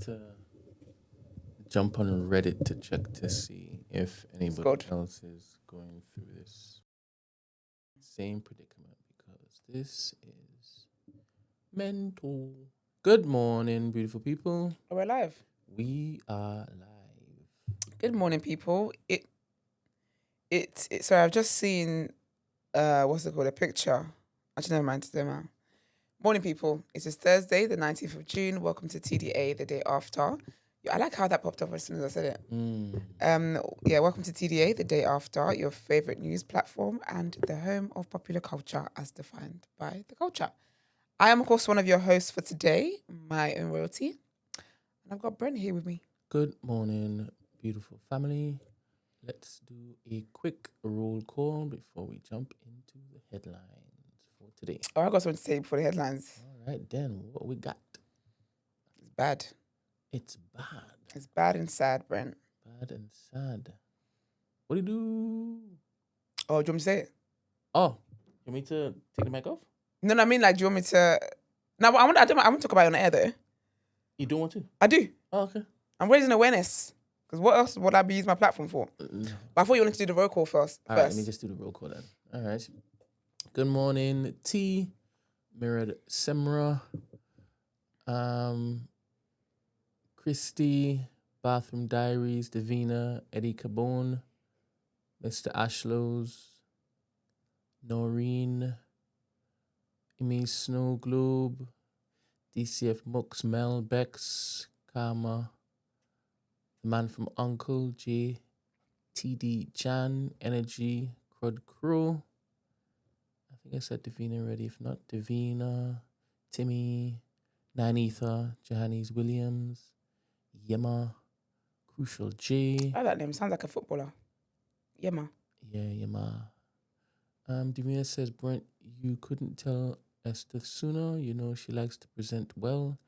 To jump on Reddit to check to see if anybody good. else is going through this same predicament because this is mental. Good morning, beautiful people. Are we live? We are live. Good morning, people. Sorry, I've just seen what's it called? A picture. Actually, never mind. Morning, people. It is Thursday, the 19th of June. Welcome to TDA, the day after. I like how that popped up as soon as I said it. Welcome to TDA, the day after, your favorite news platform and the home of popular culture as defined by the culture. I am, of course, one of your hosts for today, my own royalty. And I've got Brent here with me. Good morning, beautiful family. Let's do a quick roll call before we jump into the headlines for today. Oh, I got something to say before the headlines. All right, then, what we got? It's bad. It's bad. It's bad and sad, Brent. Bad and sad. What do you do? Oh, do you want me to say it? Oh, you want me to take the mic off? No, I mean, like, do you want me to... No, I want to talk about it on the air, though. You don't want to? I do. Oh, okay. I'm raising awareness. Because what else would I be using my platform for? No. But I thought you wanted to do the roll call first. All right, let me just do the roll call then. All right. Good morning, T. Mirrored Semra. Christy. Bathroom Diaries. Davina. Eddie Cabone. Mr. Ashlows. Noreen. Amy Snow Globe. DCF Mux. Mel Bex. Karma. The Man from Uncle. J. TD Jan. Energy. Crud Crow. I think I said Davina already. If not, Davina. Timmy. Nanitha. Johannes Williams. Yema. Crucial J. I like that name. Sounds like a footballer. Yema. Yeah, Yema. Davina says, Brent, you couldn't tell Esther sooner. You know she likes to present well.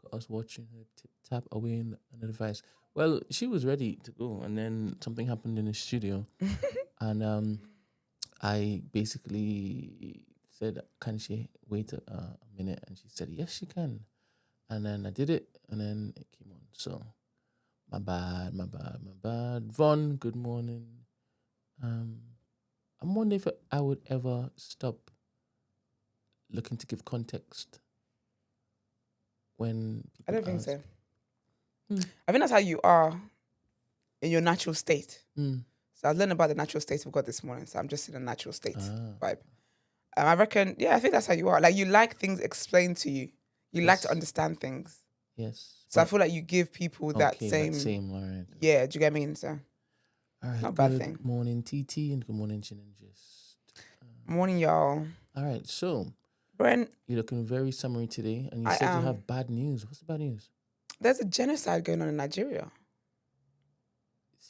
Got us watching her tap away in an advice. Well, she was ready to go, and then something happened in the studio. And I basically said, can she wait a minute? And she said, yes, she can. And then I did it, and then it came on. So, my bad. Vaughn, good morning. I'm wondering if I would ever stop looking to give context when people I don't think ask. so. I think that's how you are in your natural state. So I learned about the natural state of God this morning. So I'm just in a natural state vibe. I reckon, I think that's how you are. Like, you like things explained to you. You like to understand things. Yes. So I feel like you give people that same. All right. Yeah, do you get what I mean? So, all right. Not a bad thing. Good morning, TT, and good morning, Chin and Gist. Morning, y'all. All right, so Brent, you're looking very summary today, and you said you have bad news. What's the bad news? There's a genocide going on in Nigeria.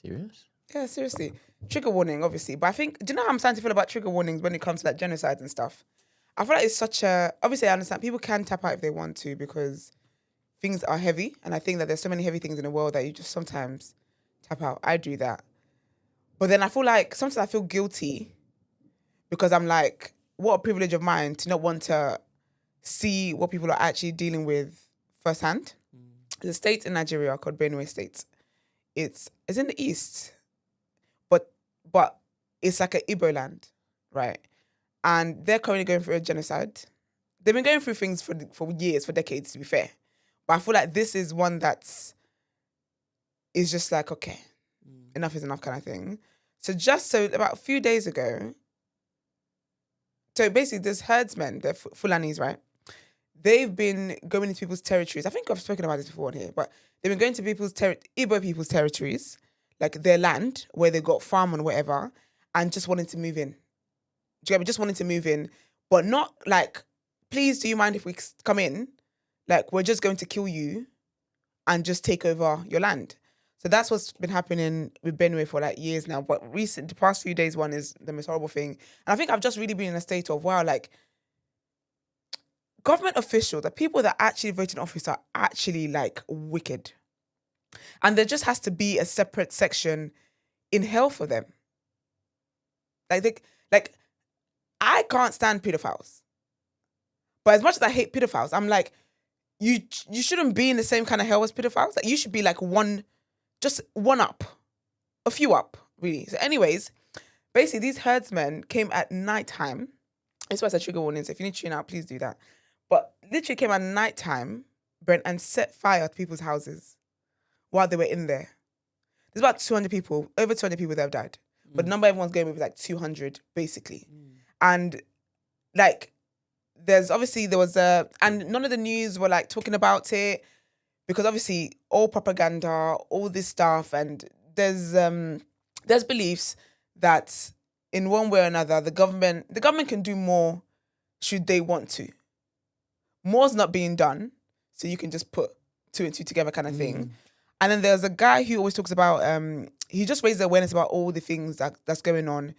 Serious? Yeah, seriously. Trigger warning, obviously. But I think, do you know how I'm starting to feel about trigger warnings when it comes to like genocide and stuff? I feel like it's such a... Obviously, I understand people can tap out if they want to because things are heavy. And I think that there's so many heavy things in the world that you just sometimes tap out. I do that. But then I feel like sometimes I feel guilty because I'm like, what a privilege of mine to not want to see what people are actually dealing with firsthand. There's a state in Nigeria called Benue State. It's in the east, but it's like an Igbo land, right? And they're currently going through a genocide. They've been going through things for years, for decades, to be fair. But I feel like this is one that's is just like, okay, enough is enough kind of thing. So about a few days ago, so basically there's herdsmen, they're Fulanis, right? They've been going into people's territories. I think I've spoken about this before on here, but they've been going to Igbo people's territories, like their land where they got farm and whatever, and just wanting to move in. Do you get me? Just wanting to move in, but not like, please, do you mind if we come in? Like, we're just going to kill you and just take over your land. So that's what's been happening with Benue for like years now. But the past few days, one is the most horrible thing. And I think I've just really been in a state of, wow, like, government officials, the people that actually vote in office are actually like wicked. And there just has to be a separate section in hell for them. Like I can't stand pedophiles. But as much as I hate pedophiles, I'm like, you shouldn't be in the same kind of hell as pedophiles. Like, you should be like just one up, a few up, really. So anyways, basically these herdsmen came at nighttime. This was a trigger warning, so if you need to tune out, please do that. But literally came at nighttime, Brent, and set fire to people's houses while they were in there. There's about 200 people, over 200 people that have died. But the number everyone's going with is like 200, basically. And like, there was and none of the news were like talking about it, because obviously all propaganda, all this stuff, and there's beliefs that in one way or another, the government can do more should they want to. More's not being done, so you can just put two and two together kind of thing. And then there's a guy who always talks about, he just raised awareness about all the things that's going on.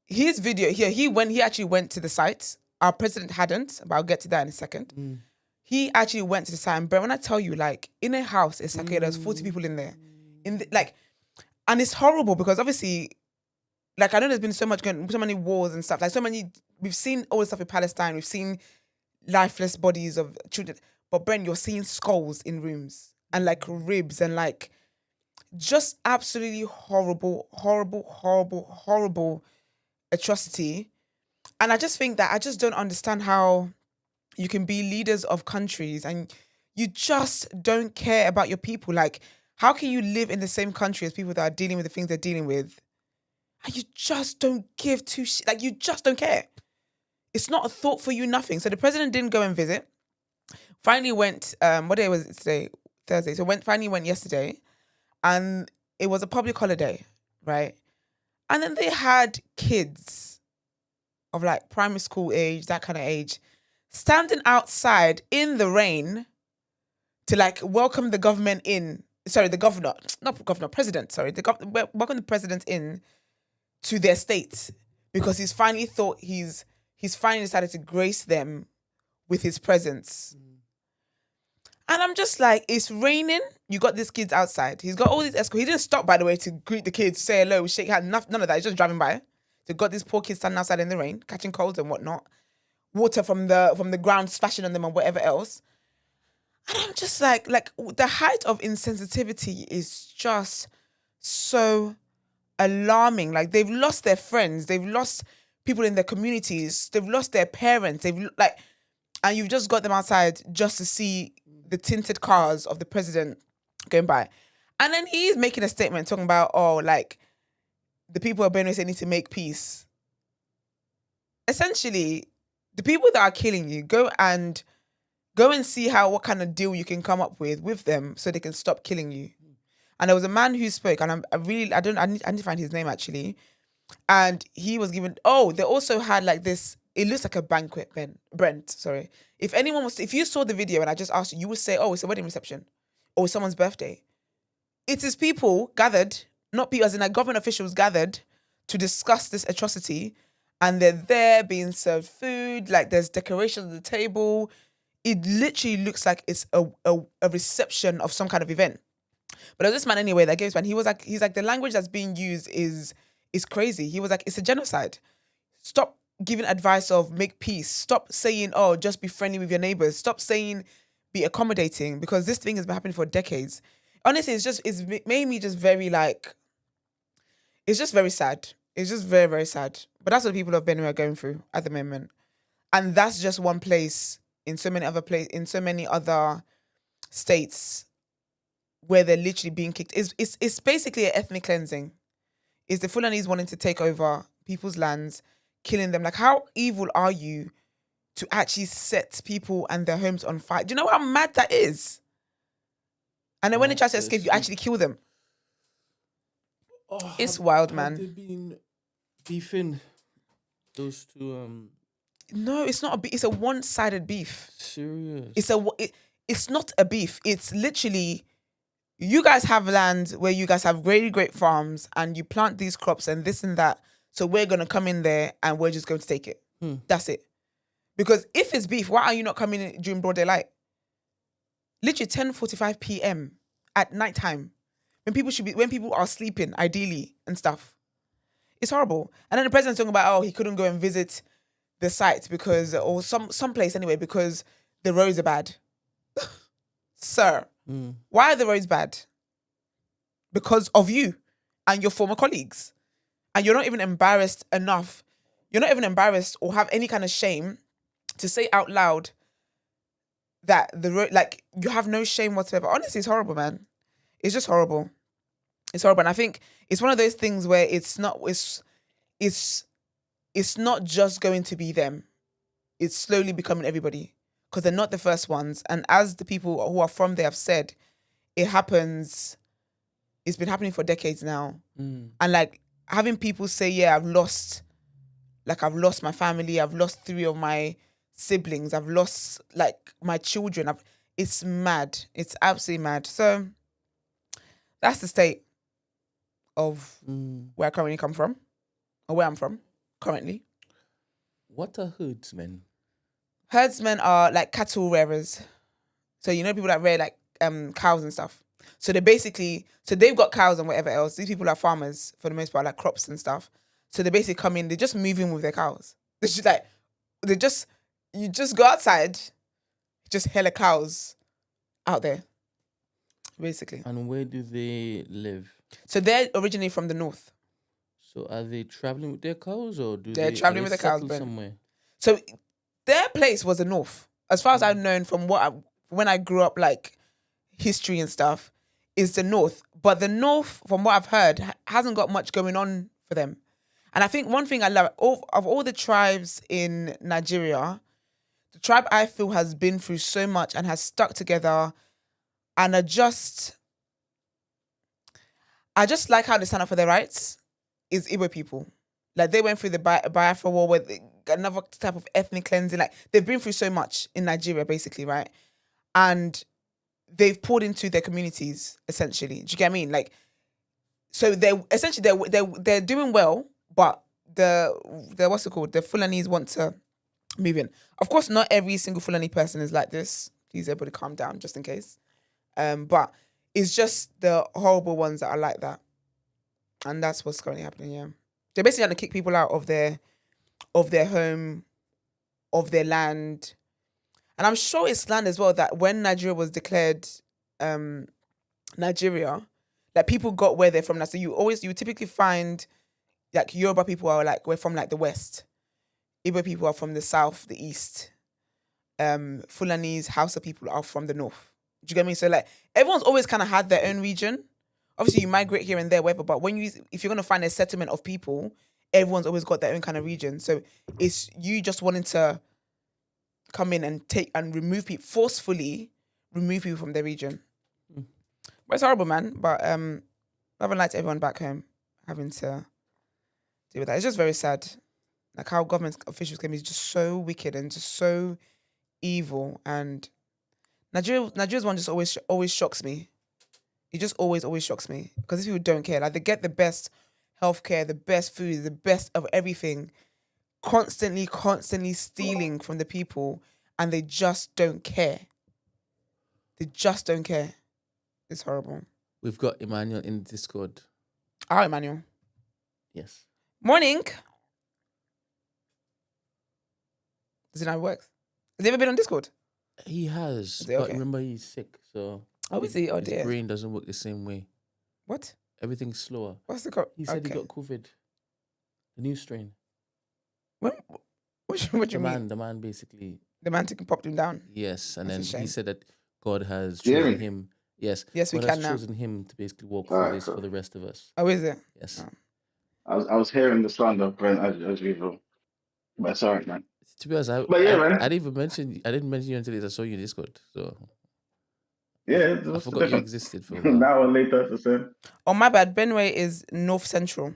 His video here, he actually went to the site. Our president hadn't, but I'll get to that in a second. He actually went to the site, and when I tell you, like, in a house, it's like, there's 40 people in there. And it's horrible because obviously, like, I know there's been so many wars and stuff, like we've seen all the stuff in Palestine, we've seen lifeless bodies of children, but Brent, you're seeing skulls in rooms and like ribs and like just absolutely horrible, horrible, horrible, horrible atrocity. And I just think that I just don't understand how you can be leaders of countries and you just don't care about your people. Like, how can you live in the same country as people that are dealing with the things they're dealing with, and you just don't give two shit? Like, you just don't care. It's not a thought for you, nothing. So the president didn't go and visit. Finally went, what day was it today? Thursday. So finally went yesterday, and it was a public holiday, right? And then they had kids of like primary school age, that kind of age, standing outside in the rain to like welcome the government in. Sorry, the governor, not governor, president. Sorry, welcome the president in to their state, because he's finally thought he's finally decided to grace them with his presence. And I'm just like, it's raining. You got these kids outside. He's got all these escorts. He didn't stop, by the way, to greet the kids, say hello, shake hands, none of that. He's just driving by. So got these poor kids standing outside in the rain, catching colds and whatnot. Water from the ground splashing on them and whatever else. And I'm just like the height of insensitivity is just so alarming. Like, they've lost their friends. They've lost people in their communities. They've lost their parents. And you've just got them outside just to see the tinted cars of the president going by. And then he's making a statement talking about, the people of Benue State need to make peace. Essentially, the people that are killing you, go and see what kind of deal you can come up with them so they can stop killing you. And there was a man who spoke, and I need to find his name actually. And he was given, they also had like this, it looks like a banquet, Brent, sorry. If you saw the video and I just asked you, you would say, it's a wedding reception or it's someone's birthday. It is people gathered, not people as in like government officials gathered to discuss this atrocity, and they're there being served food, like there's decorations at the table. It literally looks like it's a reception of some kind of event. But there was this man anyway that gave, and he's like, the language that's being used is crazy. He was like, it's a genocide. Stop giving advice of make peace. Stop saying, just be friendly with your neighbors. Stop saying be accommodating, because this thing has been happening for decades. Honestly, it's made me just very like, it's just very sad. It's just very, very sad. But that's what people of Benue are going through at the moment. And that's just one place in so many other states where they're literally being kicked. It's basically an ethnic cleansing. Is the Fulanis wanting to take over people's lands, killing them? Like, how evil are you to actually set people and their homes on fire? Do you know how mad that is? And then when they try to escape, you actually kill them. Oh, It's wild, have man. they been beefing those two? No, it's not a beef. It's a one-sided beef. Serious. It's not a beef. It's literally, you guys have land where you guys have really great farms and you plant these crops and this and that. So we're going to come in there and we're just going to take it. That's it. Because if it's beef, why are you not coming in during broad daylight? Literally 10:45 p.m. at nighttime, when people are sleeping, ideally, and stuff. It's horrible. And then the president's talking about, he couldn't go and visit the site because, or some place anyway, because the roads are bad. Sir, why are the roads bad? Because of you and your former colleagues. And you're not even embarrassed enough. You're not even embarrassed or have any kind of shame to say out loud that the road, like, you have no shame whatsoever. Honestly, it's horrible, man. It's just horrible. It's horrible. And I think it's one of those things where it's not just going to be them. It's slowly becoming everybody, because they're not the first ones. And as the people who are from there have said, it happens. It's been happening for decades now. And like having people say, I've lost my family. I've lost 3 of my siblings. I've lost like my children. It's mad. It's absolutely mad. So that's the state of where I currently come from, or where I'm from currently. What are herdsmen? Herdsmen are like cattle rearers. So you know people that rear like cows and stuff. So they've got cows and whatever else. These people are farmers for the most part, like crops and stuff. So they basically come in, they just move in with their cows. It's just like you just go outside, just hella cows out there, basically. And where do they live? So they're originally from the north. So are they traveling with their cows, or They're traveling with their cows, settled Brent. somewhere? So their place was the north. As far as I've known from when I grew up, like history and stuff, is the north. But the north, from what I've heard, hasn't got much going on for them. And I think one thing I love, of all the tribes in Nigeria, the tribe I feel has been through so much and has stuck together, and I just like how they stand up for their rights, is Igbo people. Like, they went through the Biafra war, where another type of ethnic cleansing. Like, they've been through so much in Nigeria, basically, right? And they've poured into their communities, essentially. Do you get what I mean? Like, so they're doing well, but the what's it called? The Fulanis want to move in. Of course, not every single Fulani person is like this. Please, everybody calm down, just in case. But it's just the horrible ones that are like that. And that's what's currently happening, yeah. They're basically trying to kick people out of their home, of their land. And I'm sure it's land as well, that when Nigeria was declared Nigeria, like, people got where they're from now. So you typically find like Yoruba people are like, we're from like the west. Igbo people are from the south, the east. Fulanese, Hausa people are from the north. Do you get me? So like, everyone's always kind of had their own region. Obviously, you migrate here and there, whatever. But if you're gonna find a settlement of people, everyone's always got their own kind of region. So it's you just wanting to come in and take and forcefully remove people from their region. But it's horrible, man. But I haven't liked everyone back home having to deal with that. It's just very sad. Like, how government officials can be just so wicked and just so evil. And Nigeria's one just always shocks me. It just always shocks me, because these people don't care. Like, they get the best healthcare, the best food, the best of everything, constantly stealing from the people, and they just don't care. They just don't care. It's horrible. We've got Emmanuel in Discord. Hi, Emmanuel. Yes. Morning. Does it know how it works? Has he ever been on Discord? He has, Is it but okay? remember, he's sick, so Oh, is he? Oh, his dear. brain doesn't work the same way. What? Everything's slower. What's the code? He said he got COVID. The new strain. What do you mean? The man basically. The man popped him down. Yes, and That's a then he shame. said that God has Do you hear chosen me? him. Yes, Yes, we God has can now. chosen him to basically walk All through right, this for cool. the rest of us. Oh, is it? Yes. Oh. I was hearing the sound of Brent as usual, but it's alright, man. To be honest, I, But yeah, I man. I I didn't mention you until I saw you in Discord. So Yeah, I what's the forgot you difference? existed for a while. Now or later, it's the same. Oh, my bad. Benway is North Central.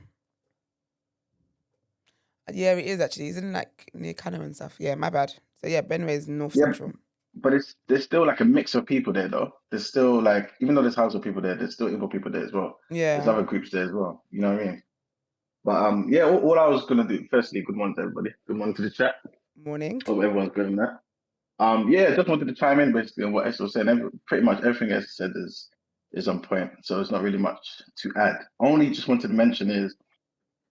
Yeah, it is actually. Isn't it like near Canada and stuff? Yeah, my bad. So yeah, Benway is North Yeah, Central. but there's still like a mix of people there though. There's still like, even though there's house of people there, there's still Igbo people there as well. There's Yeah. other groups there as well. You know what I mean? But yeah, all I was gonna do. Firstly, good morning to everybody. Good morning to the chat. Morning. Hope everyone's good in that. Yeah, just wanted to chime in basically on what Esther was saying. Pretty much everything Esther said is on point. So it's not really much to add. Only just wanted to mention is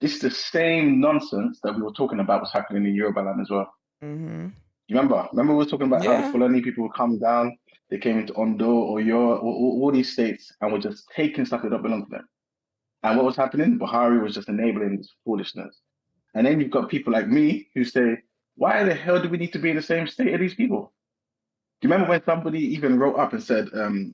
this is the same nonsense that we were talking about was happening in Yoruba land as well. Mm-hmm. You remember? Remember we were talking about how the Yeah. Fulani people would come down, they came into Ondo or all these states and were just taking stuff that don't belong to them. And what was happening? Buhari was just enabling this foolishness. And then you've got people like me who say, why the hell do we need to be in the same state as these people? Do you remember when somebody even wrote up and said,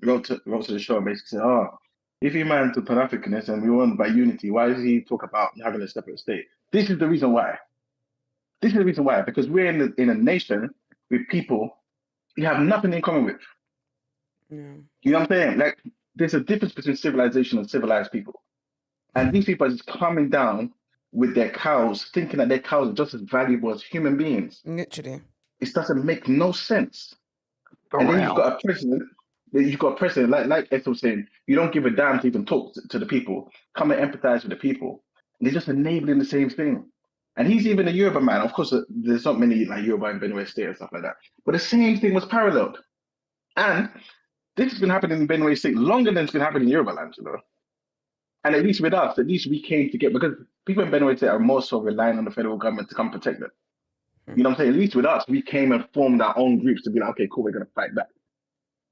wrote to the show and basically said, oh, if you man to Pan Africanists and we want by unity, why does he talk about having a separate state? This is the reason why. This is the reason why, because we're in a nation with people we have nothing in common with. Yeah. You know what I'm saying? Like, there's a difference between civilization and civilized people. And these people are just coming down with their cows, thinking that their cows are just as valuable as human beings. Literally. It doesn't make no sense. For And then real. you've got a president, like Ethel was saying, you don't give a damn to even talk to the people, come and empathize with the people. And they're just enabling the same thing. And he's even a Yoruba man. Of course, there's not many like Yoruba in Benue State and stuff like that. But the same thing was paralleled. And this has been happening in Benue State longer than it's been happening in Yoruba land, you know. And at least with us, at least we came together because people in Benue State are more so relying on the federal government to come protect them. You know what I'm saying? At least with us, we came and formed our own groups to be like, okay, cool, we're going to fight back.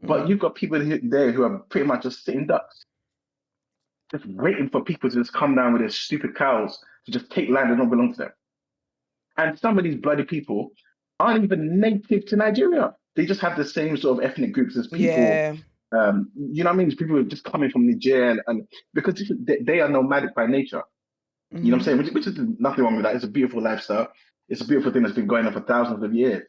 But you've got people there who are pretty much just sitting ducks, just waiting for people to just come down with their stupid cows to just take land that don't belong to them. And some of these bloody people aren't even native to Nigeria. They just have the same sort of ethnic groups as people. Yeah. You know what I mean? People are just coming from Nigeria, and because they are nomadic by nature. You know what I'm saying? Which is nothing wrong with that. It's a beautiful lifestyle. It's a beautiful thing that's been going on for thousands of years.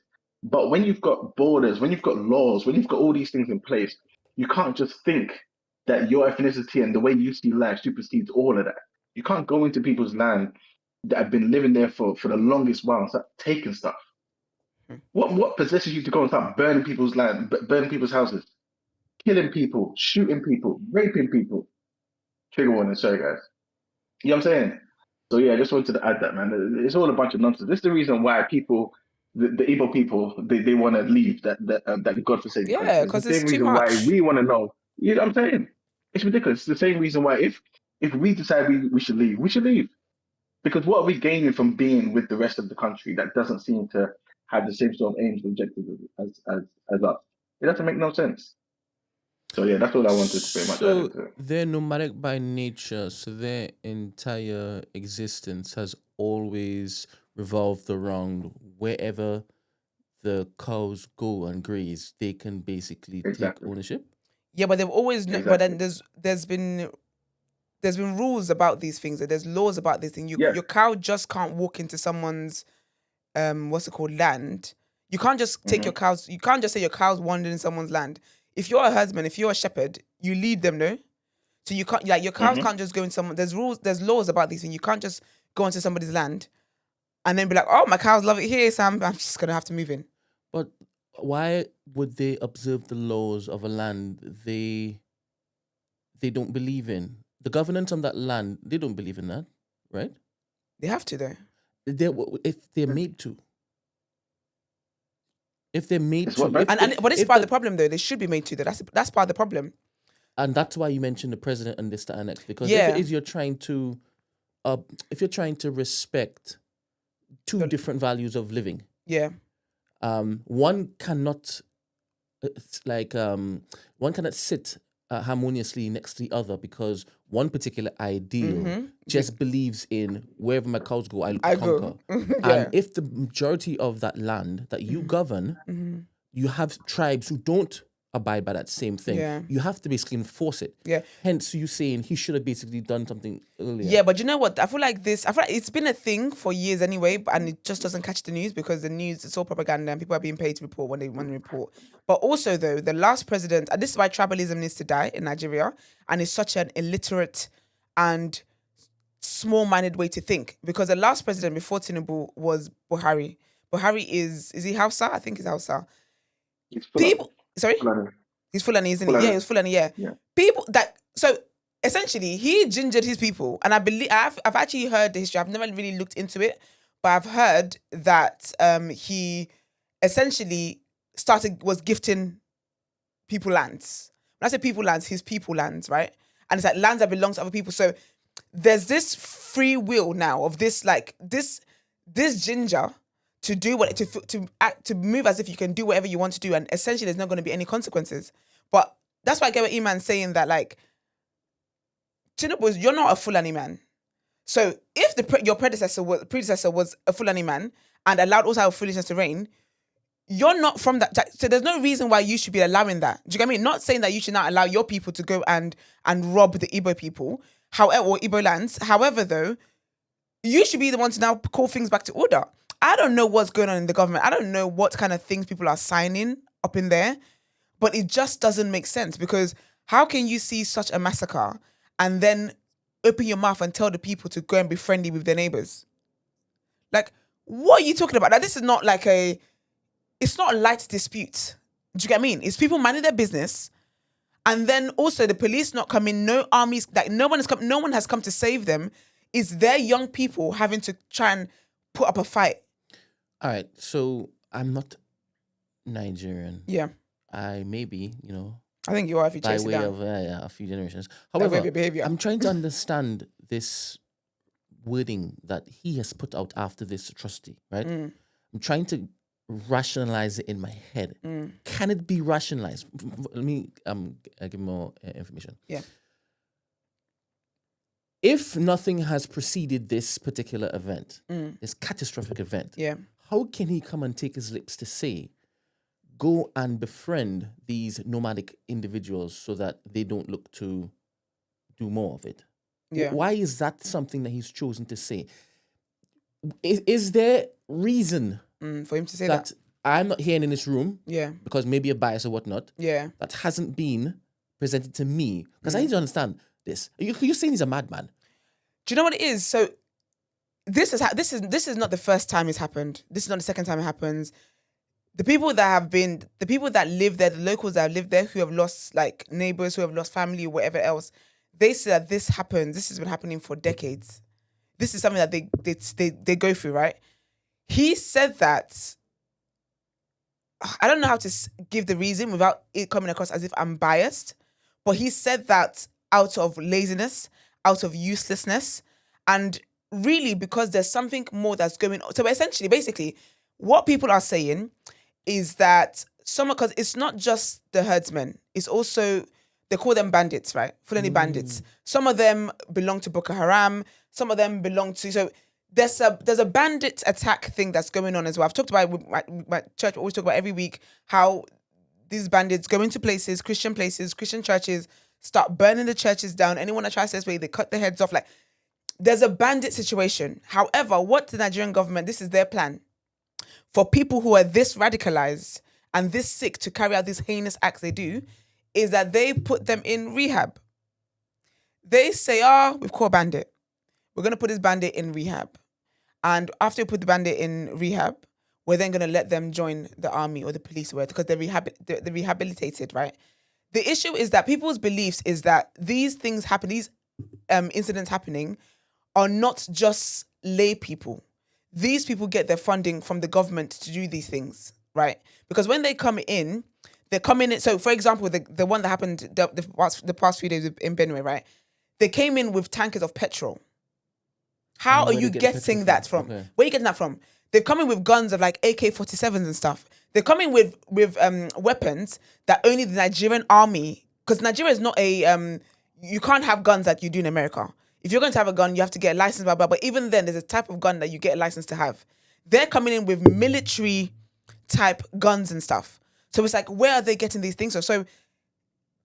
But when you've got borders, when you've got laws, when you've got all these things in place, you can't just think that your ethnicity and the way you see life supersedes all of that. You can't go into people's land that have been living there for the longest while and start taking stuff. What possesses you to go and start burning people's land, burning people's houses, killing people, shooting people, raping people? Trigger warning, sorry guys. You know what I'm saying? So yeah, I just wanted to add that, man. It's all a bunch of nonsense. This is the reason why people, the Igbo people, they want to leave that godforsaken Yeah, country. It's the because it's same too reason why much. we want to know. You know what I'm saying? It's ridiculous. It's the same reason why if we decide we should leave, we should leave. Because what are we gaining from being with the rest of the country that doesn't seem to have the same sort of aims and objectives as us? It doesn't make no sense. So yeah, that's all I wanted to pretty much add So into it. they're nomadic by nature, so their entire existence has always revolved around wherever the cows go and graze, they can basically take Exactly. ownership. Yeah, but they've always but Exactly. then there's been rules about these things. There's laws about this thing. Yeah. Your cow just can't walk into someone's what's it called, land. You can't just take your cows. You can't just say your cows wandered in someone's land. If you're a husband, if you're a shepherd, you lead them, no. So you can't, like, your cows can't just go in someone. There's rules. There's laws about these things. You can't just go into somebody's land and then be like, oh, my cows love it here, so I'm just gonna have to move in. But why would they observe the laws of a land they don't believe in? The governance on that land, they don't believe in that, right? They have to though. If they're made to. If they're made It's what, to. Brent? But it's if part of the problem though. They should be made to though. That's part of the problem. And that's why you mentioned the president and this, that, and next. Because Yeah. if it is if you're trying to respect two different values of living, Yeah. one cannot one cannot sit harmoniously next to the other because one particular ideal just believes in wherever my cows go, I'll conquer. Yeah. And if the majority of that land that you govern, you have tribes who don't abide by that same thing. Yeah. You have to basically enforce it. Yeah. Hence, you saying he should have basically done something earlier. Yeah, but you know what? I feel like it's been a thing for years anyway, and it just doesn't catch the news because the news, it's all propaganda and people are being paid to report when they want to report. But also, though, the last president, and this is why tribalism needs to die in Nigeria, and it's such an illiterate and small-minded way to think, because the last president before Tinubu was Buhari. Buhari is he Hausa? I think he's Hausa. It's People, sorry? Fulani. He's Fulani, isn't he? Fulani. Yeah, he was Fulani, yeah. People that, so essentially he gingered his people. And I believe, I've actually heard the history. I've never really looked into it, but I've heard that he essentially was gifting people lands. When I say people lands, his people lands, right? And it's like lands that belong to other people. So there's this free will now of this, like, this ginger to do what to act, to move as if you can do whatever you want to do, and essentially there's not going to be any consequences. But that's why I get what Iman's saying, that like Tinubu, you're not a Fulani man. So if your predecessor was a Fulani man and allowed also our foolishness to reign, you're not from that. So there's no reason why you should be allowing that. Do you get what I mean? Not saying that you should not allow your people to go and rob the Igbo people, however, or Igbo lands. However, though, you should be the one to now call things back to order. I don't know what's going on in the government. I don't know what kind of things people are signing up in there, but it just doesn't make sense, because how can you see such a massacre and then open your mouth and tell the people to go and be friendly with their neighbors? Like, what are you talking about? Like, this is not like it's not a light dispute. Do you get what I mean? It's people minding their business, and then also the police not coming, no armies, like no one has come to save them. It's their young people having to try and put up a fight. All right, so I'm not Nigerian. Yeah. I may be, I think you are if you by chase it way down. of a few generations. That way of However, your behavior. I'm trying to understand this wording that he has put out after this atrocity, right? I'm trying to rationalize it in my head. Can it be rationalized? Let me give more information. Yeah. If nothing has preceded this particular event, this catastrophic event, Yeah. how can he come and take his lips to say, go and befriend these nomadic individuals so that they don't look to do more of it? Yeah. Why is that something that he's chosen to say? Is there reason For him to say that that. I'm not here in this room, Yeah. because maybe a bias or whatnot, Yeah. that hasn't been presented to me? Because I need to understand this. You're saying he's a madman. Do you know what it is? So this is not the first time it's happened. This is not the second time it happens. The people that live there, the locals that have lived there, who have lost like neighbors, who have lost family or whatever else, they say that this happens. This has been happening for decades. This is something that they go through, right? He said that. I don't know how to give the reason without it coming across as if I'm biased, but he said that out of laziness, out of uselessness, and really because there's something more that's going on. So essentially, basically, what people are saying is that because it's not just the herdsmen, it's also, they call them bandits, right? Fulani bandits. Some of them belong to Boko Haram. Some of them belong to, so there's a bandit attack thing that's going on as well. I've talked about it with my church. We always talk about every week how these bandits go into Christian churches, start burning the churches down. Anyone that tries to this way, they cut their heads off. Like, there's a bandit situation. However, what the Nigerian government, this is their plan for people who are this radicalized and this sick to carry out these heinous acts they do, is that they put them in rehab. They say, we've caught a bandit. We're going to put this bandit in rehab. And after we put the bandit in rehab, we're then going to let them join the army or the police, because they're rehabilitated, right? The issue is that people's beliefs is that these things happen, these incidents happening are not just lay people. These people get their funding from the government to do these things, right? Because when they come in, they're coming in. So, for example, the one that happened the past few days in Benue, right? They came in with tankers of petrol. How are you getting that from? Okay. Where are you getting that from? They're coming with guns of like AK-47s and stuff. They're coming with weapons that only the Nigerian army, because Nigeria is not a you can't have guns that you do in America. If you're going to have a gun, you have to get a license, blah, blah, but even then, there's a type of gun that you get a license to have. They're coming in with military type guns and stuff. So it's like, where are they getting these things from? So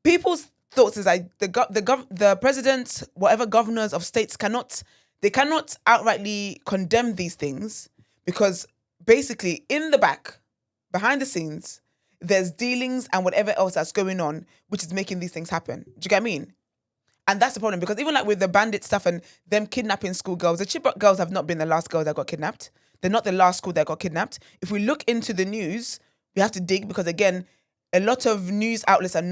people's thoughts is like the presidents, whatever governors of states cannot outrightly condemn these things because basically in the back, behind the scenes, there's dealings and whatever else that's going on, which is making these things happen. Do you get what I mean? And that's the problem because even like with the bandit stuff and them kidnapping schoolgirls, the Chibok girls have not been the last girls that got kidnapped. They're not the last school that got kidnapped. If we look into the news, we have to dig because again, a lot of news outlets they're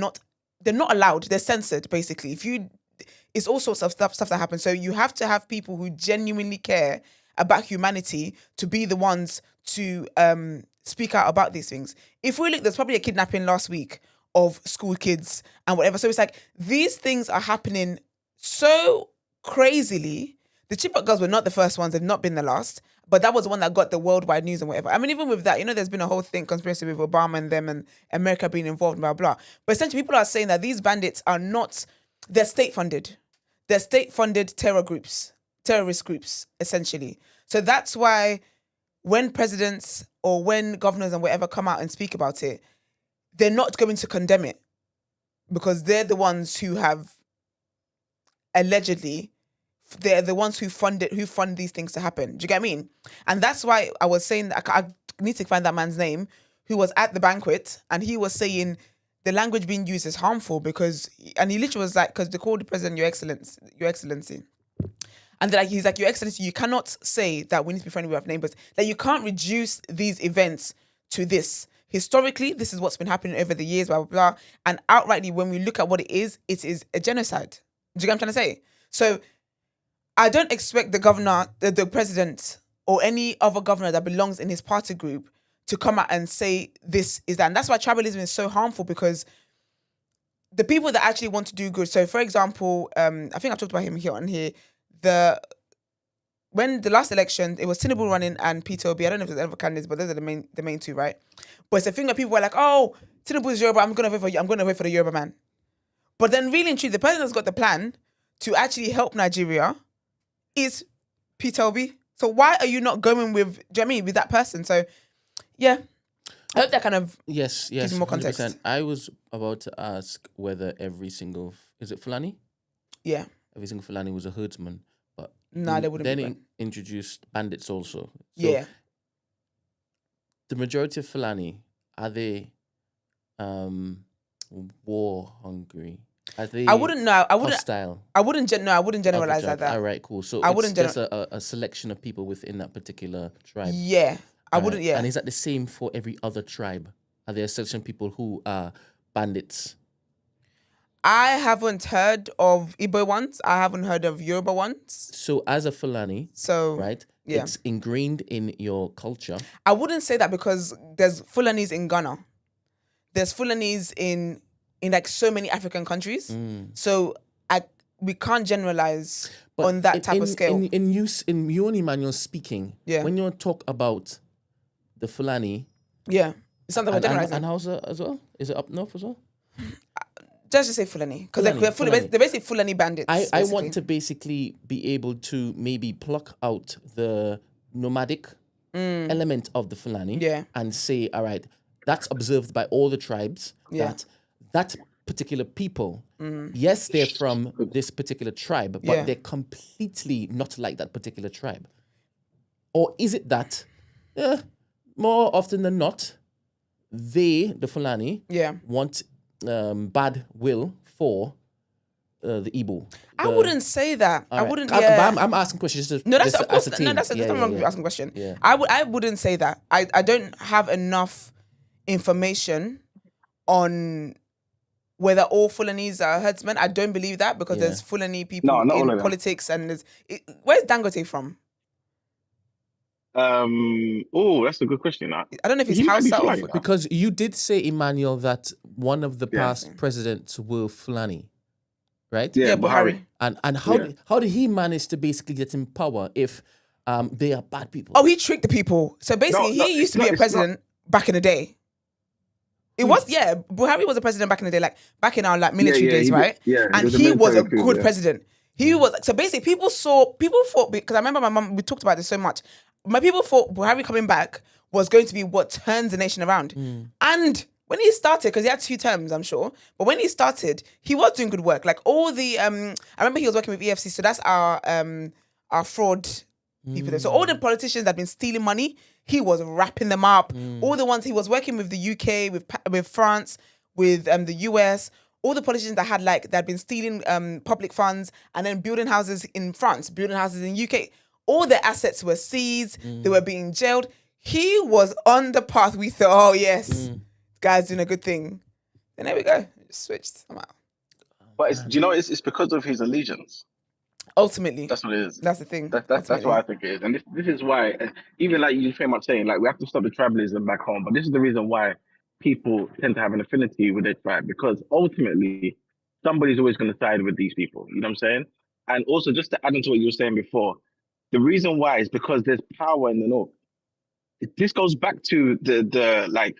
not allowed. They're censored basically. It's all sorts of stuff that happens. So you have to have people who genuinely care about humanity to be the ones to speak out about these things. If we look, there's probably a kidnapping last week of school kids and whatever. So it's like these things are happening so crazily. The Chibok girls were not the first ones. They've not been the last. But that was the one that got the worldwide news and whatever. I mean, even with that, there's been a whole thing, conspiracy with Obama and them and America being involved, blah, blah. But essentially, people are saying that these bandits are not, they're state-funded. They're state-funded terrorist groups, essentially. So that's why when presidents or when governors and whatever come out and speak about it, they're not going to condemn it because they're the ones who have allegedly, they're the ones who fund these things to happen. Do you get what I mean? And that's why I was saying that I need to find that man's name who was at the banquet and he was saying the language being used is harmful because, and he literally was like, because they called the president Your Excellency. And he's like, Your Excellency, you cannot say that we need to be friendly with our neighbors. Like you can't reduce these events to this. Historically, this is what's been happening over the years, blah, blah, blah. And outrightly, when we look at what it is a genocide. Do you get what I'm trying to say? So I don't expect the governor, the president, or any other governor that belongs in his party group to come out and say this is that. And that's why tribalism is so harmful because the people that actually want to do good. So, for example, I think I talked about him here. When the last election, it was Tinubu running and Peter Obi. I don't know if there's other candidates, but those are the main two, right? But it's a thing that people were like, oh, Tinubu is Yoruba, I'm going to vote for you. I'm going to vote for the Yoruba man. But then really and truly, the person that's got the plan to actually help Nigeria is Peter Obi. So why are you not going with, do you know what I mean, with that person? So, yeah. I hope that kind of gives more context. 100%. I was about to ask whether is it Fulani? Yeah. Every single Fulani was a herdsman. But No, they wouldn't be. then introduced bandits also. So Yeah. The majority of Fulani, are they war hungry? Are they I wouldn't know. hostile? I wouldn't generalize like that. All right, cool. So I it's wouldn't just a selection of people within that particular tribe. Yeah. I wouldn't, yeah. And is that the same for every other tribe? Are there a selection of people who are bandits? I haven't heard of Igbo ones. I haven't heard of Yoruba ones. So as a Fulani, right? Yeah. It's ingrained in your culture. I wouldn't say that because there's Fulanis in Ghana. There's Fulanis in like so many African countries. So we can't generalize on that type of scale. In you and Emmanuel speaking, when you talk about the Fulani, it's something we're generalizing. And Hausa as well? Is it up north as well? Just say Fulani because they're basically Fulani bandits. I want to basically be able to maybe pluck out the nomadic element of the Fulani and say, all right, that's observed by all the tribes that particular people, yes, they're from this particular tribe, but they're completely not like that particular tribe. Or is it that more often than not, the Fulani, want bad will for the Igbo? I wouldn't say that. I wouldn't. I'm asking questions. That's nothing wrong with asking a question. Yeah. I wouldn't say that. I don't have enough information on whether all Fulanis are herdsmen. I don't believe that because there's Fulani people in politics and where's Dangote from? That's a good question. I don't know if he's Hausa or because you did say, Emmanuel, that one of the past presidents were Fulani, right? Yeah, Buhari. And how did he manage to basically get in power if they are bad people? Oh, he tricked the people. So basically, he used to be a president back in the day. It was, Buhari was a president back in the day, like back in our military days, right? And he was a good president. He was, so basically people thought, because I remember my mum, we talked about this so much. My people thought Buhari coming back was going to be what turns the nation around. And when he started, because he had 2 terms, I'm sure. But when he started, he was doing good work. Like all the I remember he was working with EFC, so that's our fraud people. So all the politicians that have been stealing money, he was wrapping them up. All the ones he was working with the UK, with France, with the US. All the politicians that had been stealing public funds and then building houses in France, building houses in UK. All their assets were seized. They were being jailed. He was on the path. We thought, oh yes, guy's doing a good thing. And there we go. It just switched somehow. But do you know it's because of his allegiance. Ultimately, That's what it is. that's the thing. That's what I think it is. And this is why, even like you came up saying, like, we have to stop the tribalism back home. But this is the reason why people tend to have an affinity with their tribe, because ultimately somebody's always going to side with these people. You know what I'm saying? And also, just to add into what you were saying before, the reason why is because there's power in the north. This goes back to the like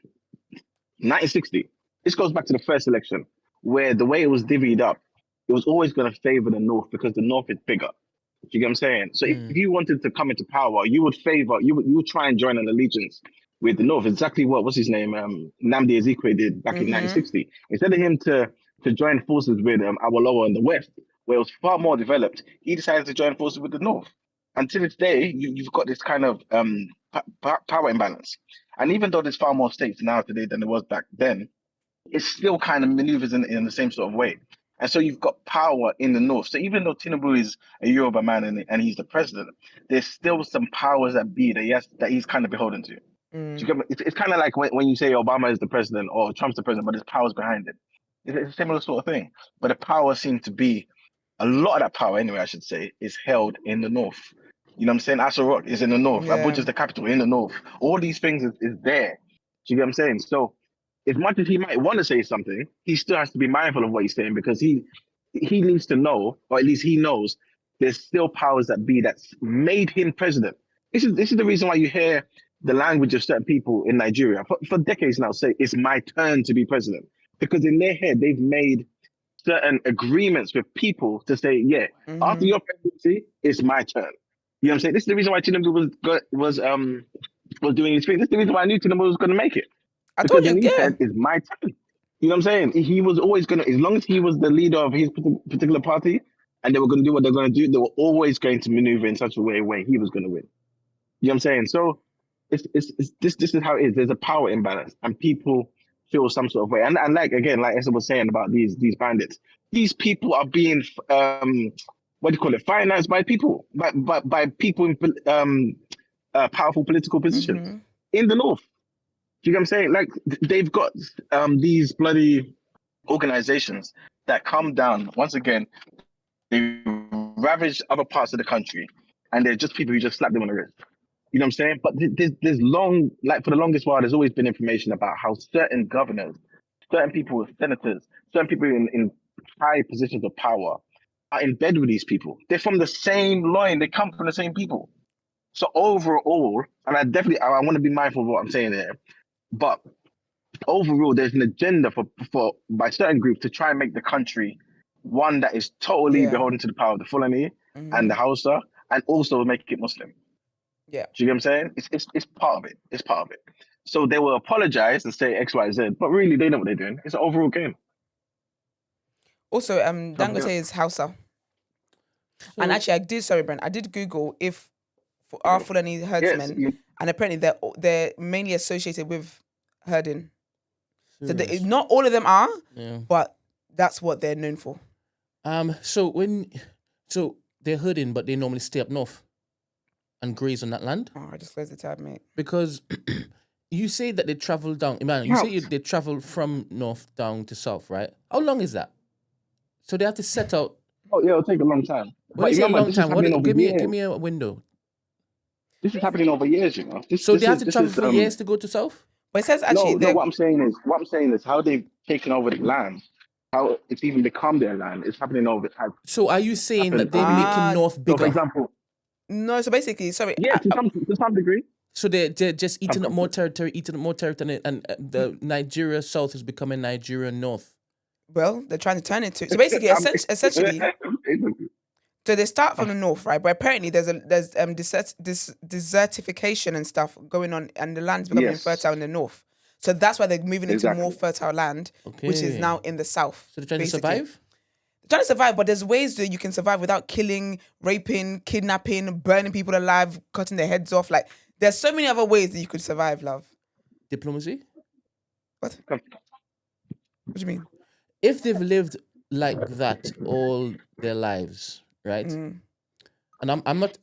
1960. This goes back to the first election, where the way it was divvied up, it was always going to favor the north because the north is bigger. Do you get what I'm saying? So if you wanted to come into power, you would try and join an allegiance with the north. Exactly what's his name, Nnamdi Ezekwe did back in 1960. Instead of him to join forces with Awolowo in the west, where it was far more developed, he decided to join forces with the north. And to this day, you've got this kind of power imbalance. And even though there's far more states now today than there was back then, it still kind of maneuvers in the same sort of way. And so you've got power in the north. So even though Tinubu is a Yoruba man and he's the president, there's still some powers that be that he's kind of beholden to. So it's kind of like when you say Obama is the president or Trump's the president, but there's powers behind it. It's a similar sort of thing. But the power seems to be, a lot of that power anyway, I should say, is held in the north. You know what I'm saying? Aso Rock is in the north. Abuja is the capital in the north. All these things is there. Do you get what I'm saying? So as much as he might want to say something, he still has to be mindful of what he's saying, because he needs to know, or at least he knows, there's still powers that be that's made him president. This is the reason why you hear the language of certain people in Nigeria for decades now say it's my turn to be president, because in their head they've made certain agreements with people to say, after your presidency, it's my turn. You know what I'm saying? This is the reason why Tinubu was doing his thing. This is the reason why I knew Tinubu was going to make it. Because in his head, it's my turn. You know what I'm saying? He was always going to, as long as he was the leader of his particular party and they were going to do what they're going to do, they were always going to maneuver in such a way where he was going to win. You know what I'm saying? So this is how it is. There's a power imbalance and people feel some sort of way. And like, again, like Esther was saying about these bandits, these people are being, financed by people, by people in powerful political positions in the north. Do you get what I'm saying? Like, they've got these bloody organizations that come down, once again, they ravage other parts of the country, and they're just people who just slap them on the wrist. You know what I'm saying? But there's for the longest while, there's always been information about how certain governors, certain people with senators, certain people in high positions of power are in bed with these people. They're from the same line. They come from the same people. So overall, and I want to be mindful of what I'm saying there, but overall, there's an agenda by certain groups to try and make the country one that is totally beholden to the power of the Fulani and the Hausa, and also make it Muslim. Yeah. Do you get what I'm saying? It's part of it. It's part of it. So they will apologize and say X, Y, Z, but really they know what they're doing. It's an overall game. Also, Dangote is Hausa. And actually, Brent, I did Google if our Fulani herdsmen, and apparently they're mainly associated with herding. So not all of them are, but that's what they're known for. So they're herding, but they normally stay up north and graze on that land. Oh, I just closed the tab, mate. Because you say that they travel down. Man, you say they travel from north down to south, right? How long is that? So they have to set out. Oh yeah, it'll take a long time. When you say a long time, give me a window. This is happening over years, you know. They have to travel for years to go to south? But it says actually... No, what I'm saying is how they've taken over the land, how it's even become their land. It's happening over time. So are you saying that they're making north bigger? So for example... No, so basically, sorry. Yeah, to some degree. So they're just eating up more territory, and the Nigeria south is becoming Nigeria north. Well, they're trying to turn it to... So basically, essentially... So they start from the north, right? But apparently there's desertification and stuff going on, and the land's becoming infertile in the north. So that's why they're moving into more Exactly. fertile land, which is Okay. now in the south. So they're trying basically. to survive? Trying to survive, but there's ways that you can survive without killing, raping, kidnapping, burning people alive, cutting their heads off. Like, there's so many other ways that you could survive, love. Diplomacy? What? What do you mean? If they've lived like that all their lives, right? Mm, And I'm not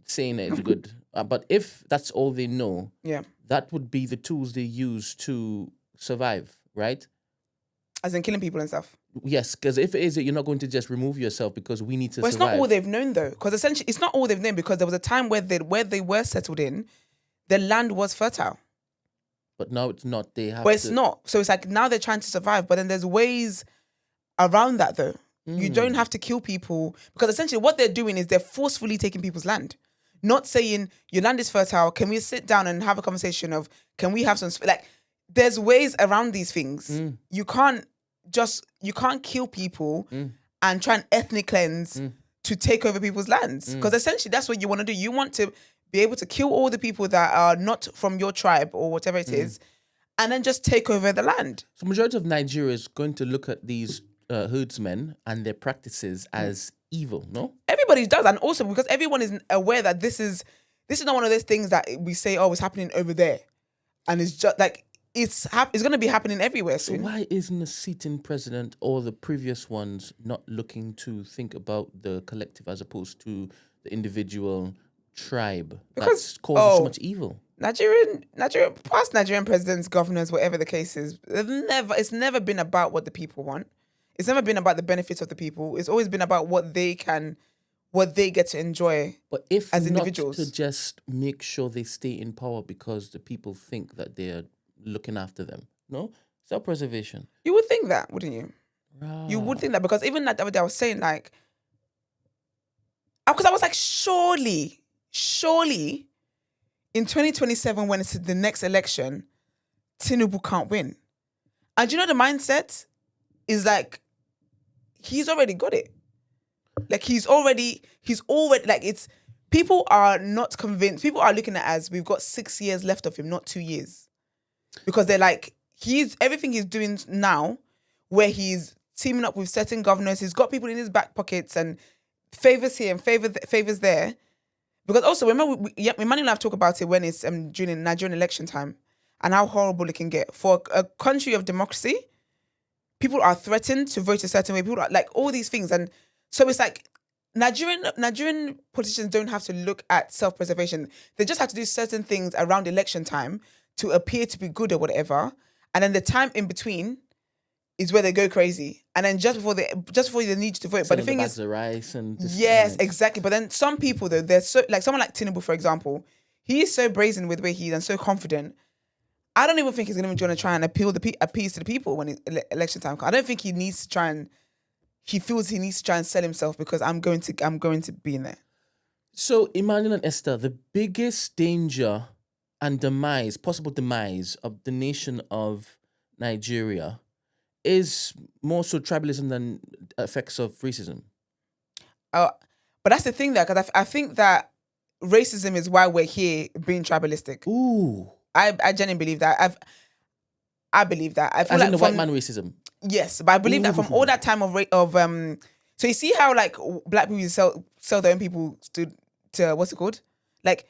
saying that it's good, but if that's all they know, yeah. that would be the tools they use to survive, right? As in killing people and stuff. Yes, because if it is that you're not going to just remove yourself because we need to But it's survive. not all they've known, though. Because essentially, it's not all they've known, because there was a time where they were settled in, the land was fertile. But now it's not. They have But it's to, not. So it's like now they're trying to survive. But then there's ways around that, though. You don't have to kill people, because essentially what they're doing is they're forcefully taking people's land. Not saying your land is fertile. Can we sit down and have a conversation of, can we have some, like, there's ways around these things. You can't kill people and try and ethnic cleanse to take over people's lands. Because essentially that's what you want to do. You want to be able to kill all the people that are not from your tribe or whatever it is, and then just take over the land. So majority of Nigeria is going to look at these herdsmen and their practices as evil, no? Everybody does, and also because everyone is aware that this is not one of those things that we say, oh, it's happening over there, and it's just like it's going to be happening everywhere So soon. why isn't the sitting president or the previous ones not looking to think about the collective as opposed to the individual tribe that's causing so much evil? Nigerian past Nigerian presidents, governors, whatever the case is, it's never been about what the people want. It's never been about the benefits of the people. It's always been about what they get to enjoy. But if as not individuals, to just make sure they stay in power because the people think that they're looking after them, no? Self-preservation. you would think that, wouldn't you? Right. You would think that, because even that other day I was saying, like, because I was like, surely, in 2027 when it's the next election, Tinubu can't win. And you know the mindset is like, he's already got it. Like he's already like, it's, people are not convinced. People are looking at it as we've got 6 years left of him, not 2 years. Because they're like, everything he's doing now, where he's teaming up with certain governors, he's got people in his back pockets and favors here and favors there. Because also, remember, Emmanuel and I have talked about it when it's during Nigerian election time, and how horrible it can get. For a country of democracy, people are threatened to vote a certain way. People are like, all these things. And so it's like, Nigerian politicians don't have to look at self-preservation. They just have to do certain things around election time to appear to be good or whatever. And then the time in between is where they go crazy. And then just before they need to vote. But the thing is, the rice and yes, exactly. But then some people, though, they're so, like someone like Tinubu, for example, he is so brazen with where he is and so confident. I don't even think he's going to try and appease to the people when it's election time. I don't think he needs to try and, he feels he needs to try and sell himself because I'm going to be in there. So Emmanuel and Esther, the biggest danger and possible demise of the nation of Nigeria is more so tribalism than effects of racism. But that's the thing there, because I think that racism is why we're here being tribalistic. Ooh. I genuinely believe that. I believe that. I feel As like in the white man racism. Yes, but I believe that from all that time of so you see how like black people sell their own people to what's it called? Like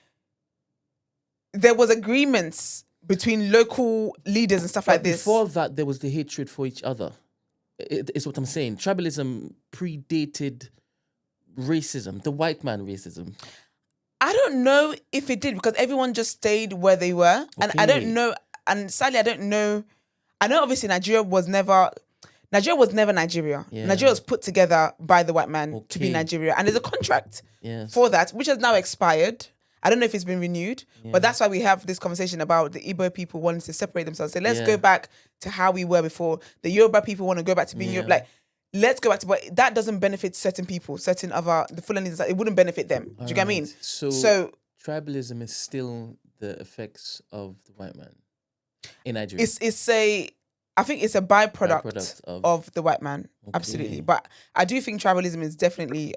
there was agreements between local leaders and stuff like this. Before that, there was the hatred for each other. It's what I'm saying. Tribalism predated racism, the white man racism. I don't know if it did, because everyone just stayed where they were. And I don't know, and sadly I don't know. I know obviously Nigeria was never Nigeria. Yeah. Nigeria was put together by the white man to be Nigeria. And there's a contract for that, which has now expired. I don't know if it's been renewed, but that's why we have this conversation about the Igbo people wanting to separate themselves. So let's go back to how we were before. The Yoruba people want to go back to being Yoruba. Like, let's go back to, but that doesn't benefit certain people, the Fulanis, it wouldn't benefit them. Do you get what I mean? So tribalism is still the effects of the white man in Nigeria. I think it's a byproduct of the white man. Okay. Absolutely. But I do think tribalism is definitely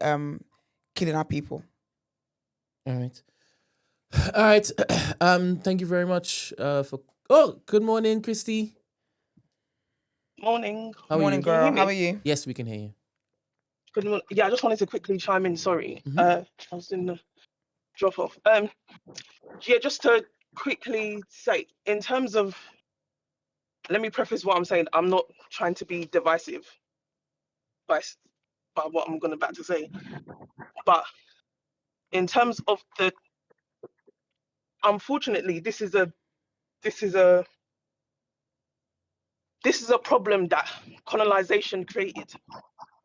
killing our people. All right. Thank you very much for Oh, good morning, Christy. Morning. How are Morning, you? Can you hear girl. How me? are you? Yes, we can hear you. Good morning. Yeah, I just wanted to quickly chime in. Sorry, Mhm. I was in the drop off. Yeah, just to quickly say, in terms of, let me preface what I'm saying. I'm not trying to be divisive by what I'm about to say, but in terms of the, unfortunately, this is a problem that colonization created.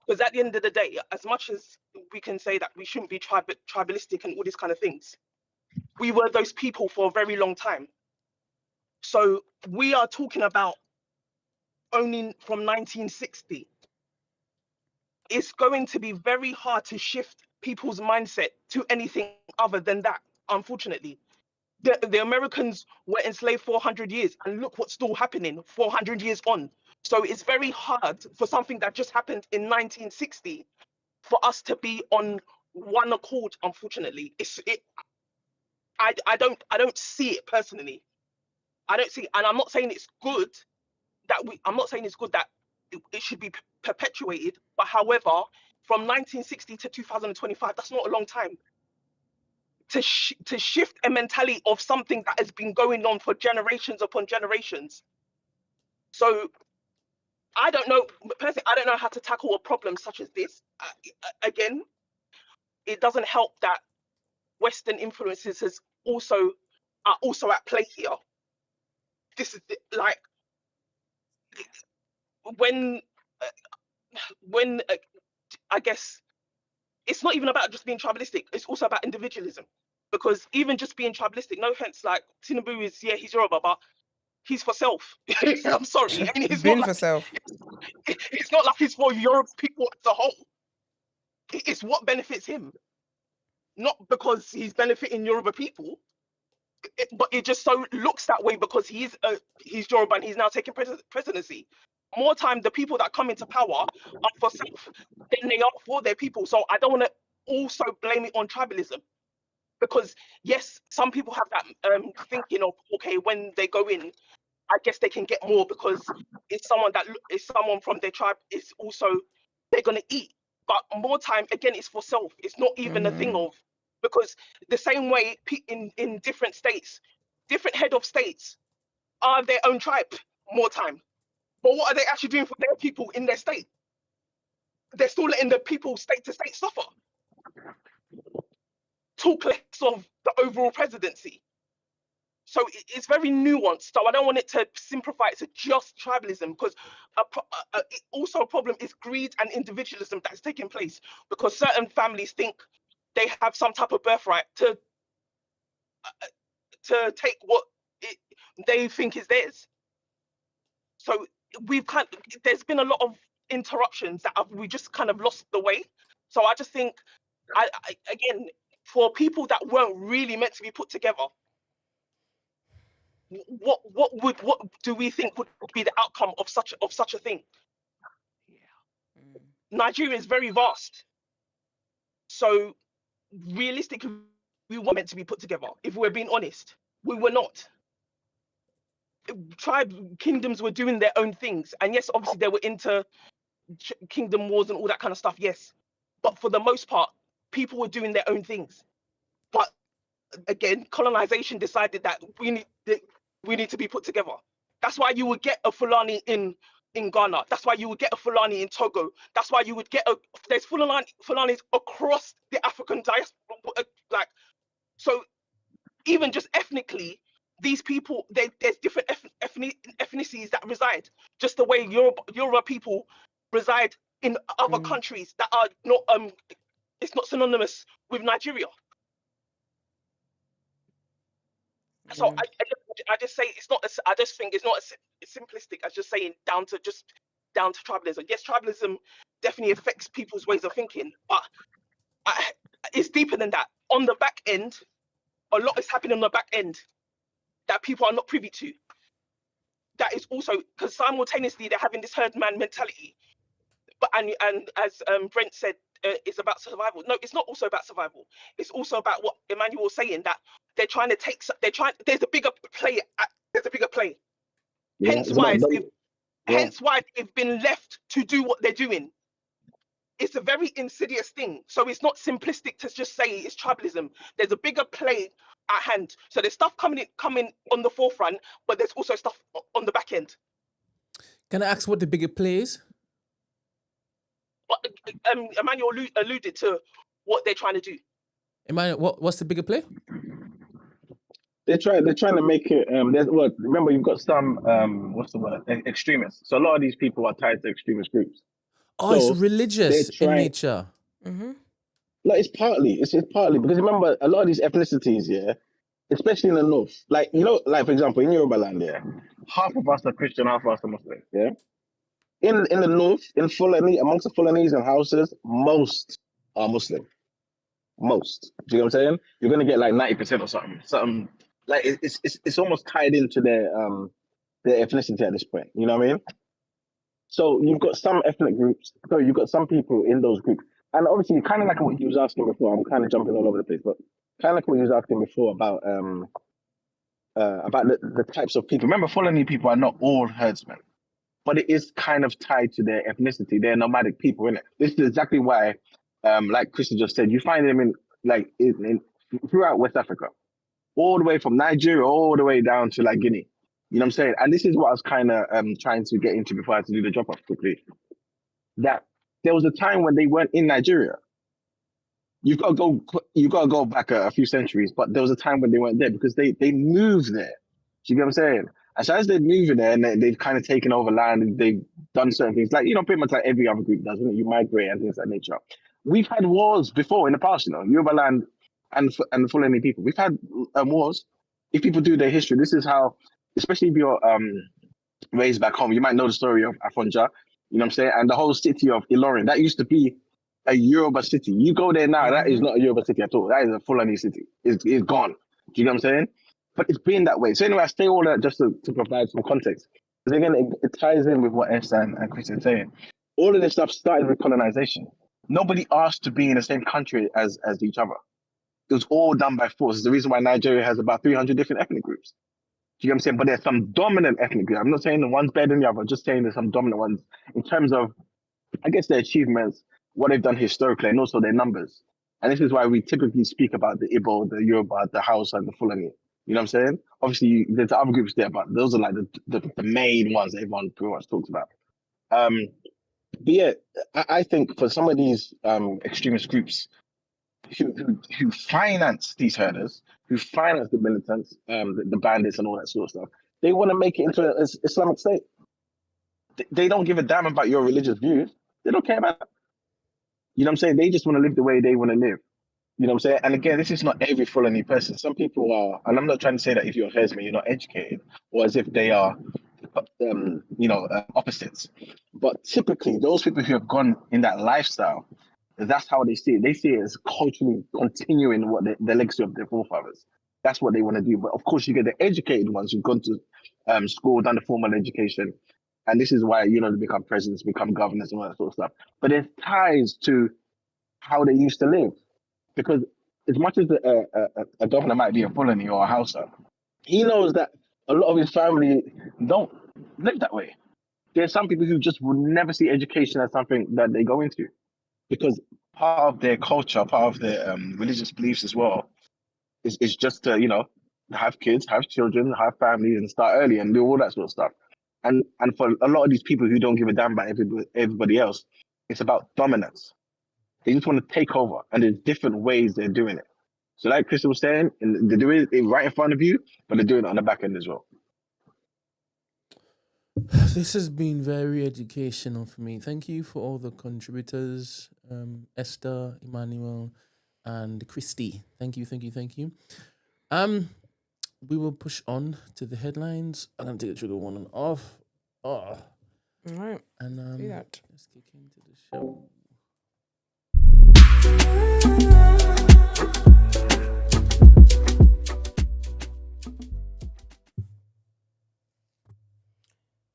Because at the end of the day, as much as we can say that we shouldn't be tribalistic and all these kind of things, we were those people for a very long time. So we are talking about owning from 1960. It's going to be very hard to shift people's mindset to anything other than that, unfortunately. The Americans were enslaved 400 years, and look what's still happening 400 years on. So it's very hard for something that just happened in 1960 for us to be on one accord, unfortunately. I don't see it personally. I don't see, and I'm not saying it's good I'm not saying it's good that it should be perpetuated, but however, from 1960 to 2025, that's not a long time to shift a mentality of something that has been going on for generations upon generations. So I don't know, personally, I don't know how to tackle a problem such as this. Again, it doesn't help that Western influences are also at play here. This is like when I guess it's not even about just being tribalistic. It's also about individualism, because even just being tribalistic, no offense, like Tinubu is, yeah, he's Yoruba, but he's for self. I'm sorry. I mean, Been for self. it's not like it's for Europe people as a whole. It's what benefits him, not because he's benefiting Yoruba people. But it just so looks that way because he's Yoruba and he's now taking presidency. More time, the people that come into power are for self than they are for their people. So I don't want to also blame it on tribalism, because yes, some people have that thinking of, okay, when they go in, I guess they can get more because it's someone from their tribe is also, they're gonna eat. But more time, again, it's for self. It's not even a thing of, because the same way in different states, different head of states are their own tribe more time. But what are they actually doing for their people in their state? They're still letting the people state to state suffer. Talk less of the overall presidency. So it's very nuanced. So I don't want it to simplify it to just tribalism, because also a problem is greed and individualism that's taking place, because certain families think they have some type of birthright to take what they think is theirs. So there's been a lot of interruptions that we just kind of lost the way. So I just think, again, for people that weren't really meant to be put together, what do we think would be the outcome of such a thing? Nigeria is very vast, so realistically, we were meant to be put together. If we're being honest, we were not. Kingdoms were doing their own things, and yes, obviously they were into kingdom wars and all that kind of stuff. Yes, but for the most part, people were doing their own things. But again, colonization decided that we need to be put together. That's why you would get a Fulani in Ghana. That's why you would get a Fulani in Togo. That's why you would get there's Fulanis across the African diaspora. Like, so even just ethnically, these people, there's different ethnicities that reside, just the way Yoruba people reside in other countries that are not it's not synonymous with Nigeria. So I just say it's not. I just think it's not as simplistic as just saying down to tribalism. Yes, tribalism definitely affects people's ways of thinking, but it's deeper than that. On the back end, a lot is happening on the back end that people are not privy to. That is also because simultaneously they're having this herd man mentality, but and as Brent said, it's about survival. No, it's not also about survival. It's also about what Emmanuel was saying, that they're trying to take. There's a bigger play. there's a bigger play. Yeah, Hence it's why about they've, yeah. hence why they've been left to do what they're doing. It's a very insidious thing. So it's not simplistic to just say it's tribalism. There's a bigger play at hand. So there's stuff coming on the forefront, but there's also stuff on the back end. Can I ask what the bigger play is? But Emmanuel alluded to what they're trying to do. What's the bigger play? They're trying to make it. Remember you've got some what's the word? Extremists. So a lot of these people are tied to extremist groups. Oh, it's So religious in nature. Mm-hmm. Like it's partly because remember a lot of these ethnicities, yeah, especially in the north, like like for example in Yoruba land, yeah, half of us are Christian, half of us are Muslim, yeah. In the north, in Fulani, amongst the Fulanese and houses, most are Muslim. Most. Do you know what I'm saying? You're gonna get like 90% or something. Something like it's almost tied into their ethnicity at this point. You know what I mean? So you've got some ethnic groups. So you've got some people in those groups, and obviously, kind of like what you was asking before. I'm kind of jumping all over the place, but kind of like what you was asking before about the types of people. Remember, Fulani people are not all herdsmen, but it is kind of tied to their ethnicity. They're nomadic people, isn't it? This is exactly why, like Krista just said, you find them in throughout West Africa, all the way from Nigeria all the way down to like Guinea. You know what I'm saying? And this is what I was kind of trying to get into before I had to do the drop off quickly. That there was a time when they weren't in Nigeria. You've got to go back a few centuries, but there was a time when they weren't there because they moved there. Do you get what I'm saying? And so as they're moving there and they've kind of taken over land and they've done certain things, like pretty much like every other group does, you migrate and things of that nature. We've had wars before in the past, Yoruba land and Fulani people. We've had wars. If people do their history, this is how, especially if you're raised back home, you might know the story of Afonja, you know what I'm saying? And the whole city of Ilorin, that used to be a Yoruba city. You go there now, that is not a Yoruba city at all. That is a Fulani city. It's gone. Do you know what I'm saying? But it's been that way. So anyway, I say all that just to provide some context. Because again, it ties in with what Esther and Chris are saying. All of this stuff started with colonization. Nobody asked to be in the same country as each other. It was all done by force. It's the reason why Nigeria has about 300 different ethnic groups. Do you know what I'm saying? But there's some dominant ethnic groups. I'm not saying the one's better than the other, just saying there's some dominant ones in terms of, I guess, their achievements, what they've done historically, and also their numbers. And this is why we typically speak about the Igbo, the Yoruba, the Hausa, and the Fulani. You know what I'm saying? Obviously, there's other groups there, but those are like the main ones that everyone pretty much talks about. But yeah, I think for some of these extremist groups who finance these herders, who finance the militants, the bandits, and all that sort of stuff, they want to make it into an Islamic state. They don't give a damn about your religious views. They don't care about that. You know what I'm saying? They just want to live the way they want to live. You know what I'm saying? And again, this is not every Fulani person. Some people are, and I'm not trying to say that if you're a herdsman, you're not educated, or as if they are, opposites. But typically, those people who have gone in that lifestyle, that's how they see it. They see it as culturally continuing what the legacy of their forefathers. That's what they want to do. But of course, you get the educated ones who've gone to school, done the formal education. And this is why, they become presidents, become governors, and all that sort of stuff. But there's ties to how they used to live. Because as much as a governor might be a Fulani or a Hausa, he knows that a lot of his family don't live that way. There's some people who just will never see education as something that they go into. Because part of their culture, part of their religious beliefs as well, is just to, have kids, have children, have families, and start early and do all that sort of stuff. And for a lot of these people who don't give a damn about everybody else, it's about dominance. They just want to take over, and there's different ways they're doing it. So like Crystal was saying, they're doing it right in front of you, but they're doing it on the back end as well. This has been very educational for me. Thank you for all the contributors, Esther, Emmanuel, and Christy. Thank you. We will push on to the headlines. I'm gonna take the trigger one and off. All right. And Do that. let's kick into the show.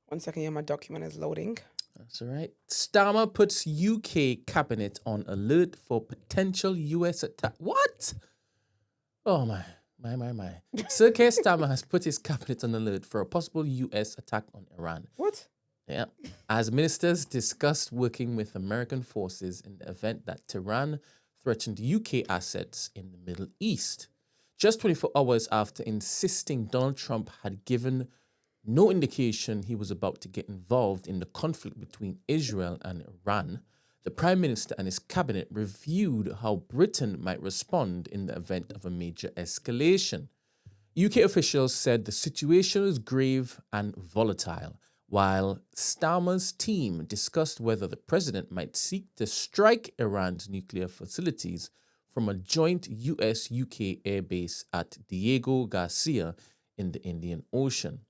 One second here, my document is loading. That's all right. Starmer puts UK cabinet on alert for potential US attack. What? Oh my. My. Sir Keir Starmer has put his cabinet on alert for a possible U.S. attack on Iran. What? Yeah. As ministers discussed working with American forces in the event that Tehran threatened UK assets in the Middle East. Just 24 hours after insisting Donald Trump had given no indication he was about to get involved in the conflict between Israel and Iran, the Prime Minister and his cabinet reviewed how Britain might respond in the event of a major escalation. UK officials said the situation was grave and volatile, while Starmer's team discussed whether the president might seek to strike Iran's nuclear facilities from a joint US-UK airbase at Diego Garcia in the Indian Ocean.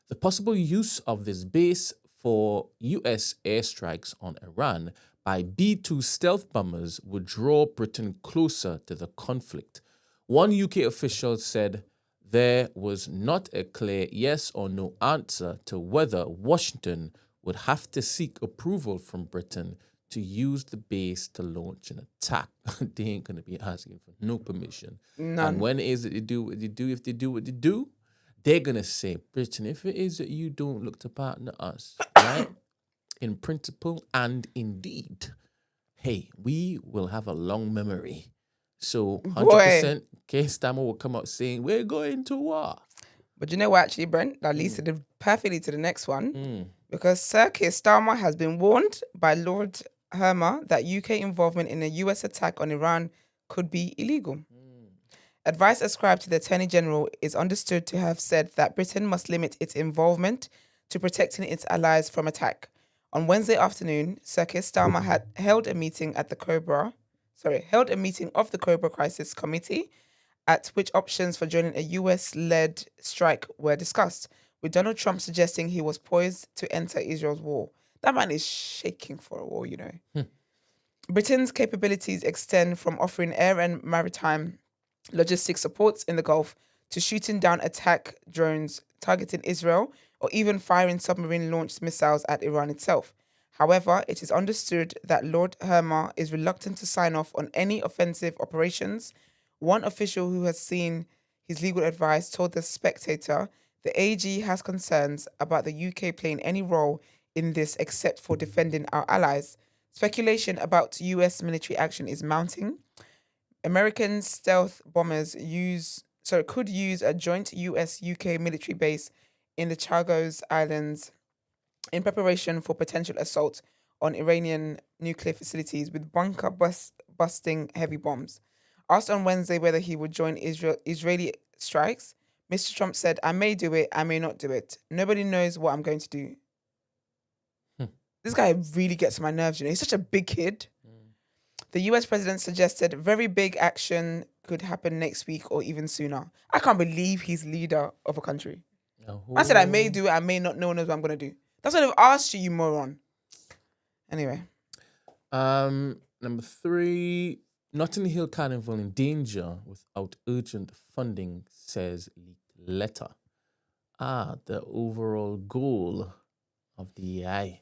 The possible use of this base for US airstrikes on Iran by B-2 stealth bombers would draw Britain closer to the conflict. One UK official said there was not a clear yes or no answer to whether Washington would have to seek approval from Britain to use the base to launch an attack. They ain't going to be asking for no permission. None. And when it is that they do what they do, if they do what they do, they're going to say, Britain, if it is that you don't look to partner us, right, in principle and in hey, we will have a long memory. So 100% Keir Starmer will come out saying, we're going to war. But you know what, actually, Brent? That leads perfectly to the next one. Because Sir Keir Starmer has been warned by Lord Hermer that UK involvement in a US attack on Iran could be illegal. Advice ascribed to the Attorney General is understood to have said that Britain must limit its involvement to protecting its allies from attack. On Wednesday afternoon, Sir Keir Starmer had held a meeting of the Cobra Crisis Committee, at which options for joining a US-led strike were discussed, with Donald Trump suggesting he was poised to enter Israel's war. That man is shaking for a war, you know. Britain's capabilities extend from offering air and maritime logistics supports in the Gulf to shooting down attack drones targeting Israel or even firing submarine-launched missiles at Iran itself. However, it is understood that Lord Hermer is reluctant to sign off on any offensive operations. One official who has seen his legal advice told The Spectator the AG has concerns about the UK playing any role in this except for defending our allies. Speculation about US military action is mounting. American stealth bombers could use a joint US-UK military base in the Chagos Islands in preparation for potential assault on Iranian nuclear facilities with bunker-busting heavy bombs. Asked on Wednesday whether he would join Israeli strikes, Mr. Trump said, I may do it, I may not do it. Nobody knows what I'm going to do. This guy really gets on my nerves, you know. He's such a big kid. The US president suggested very big action could happen next week or even sooner. I can't believe he's leader of a country. I said I may do it, I may not. No one knows what I'm going to do. That's what I've asked you, you moron. Anyway. Number 3, Notting Hill Carnival in danger without urgent funding, says leaked letter. The overall goal of the AI.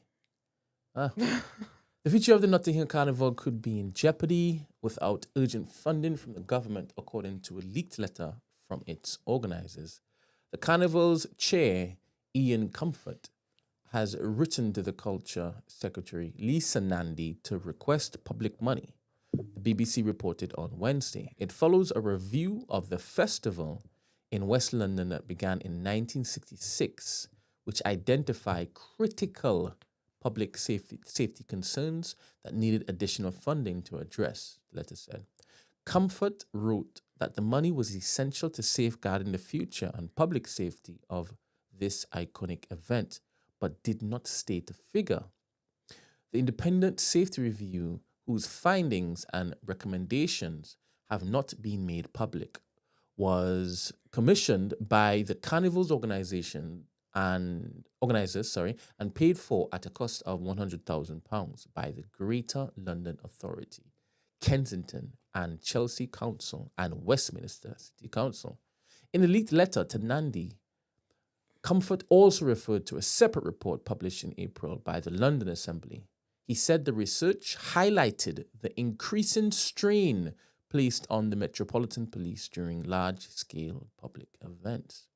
The future of the Notting Hill Carnival could be in jeopardy without urgent funding from the government, according to a leaked letter from its organizers. The carnival's chair, Ian Comfort, has written to the Culture Secretary, Lisa Nandy, to request public money. The BBC reported on Wednesday. It follows a review of the festival in West London that began in 1966, which identified critical public safety concerns that needed additional funding to address, the letter said. Comfort wrote that the money was essential to safeguarding the future and public safety of this iconic event, but did not state a figure. The independent safety review, whose findings and recommendations have not been made public, was commissioned by the Carnival's organizers, and paid for at a cost of £100,000 by the Greater London Authority, Kensington and Chelsea Council, and Westminster City Council. In a leaked letter to Nandy, Comfort also referred to a separate report published in April by the London Assembly. He said the research highlighted the increasing strain placed on the Metropolitan Police during large-scale public events.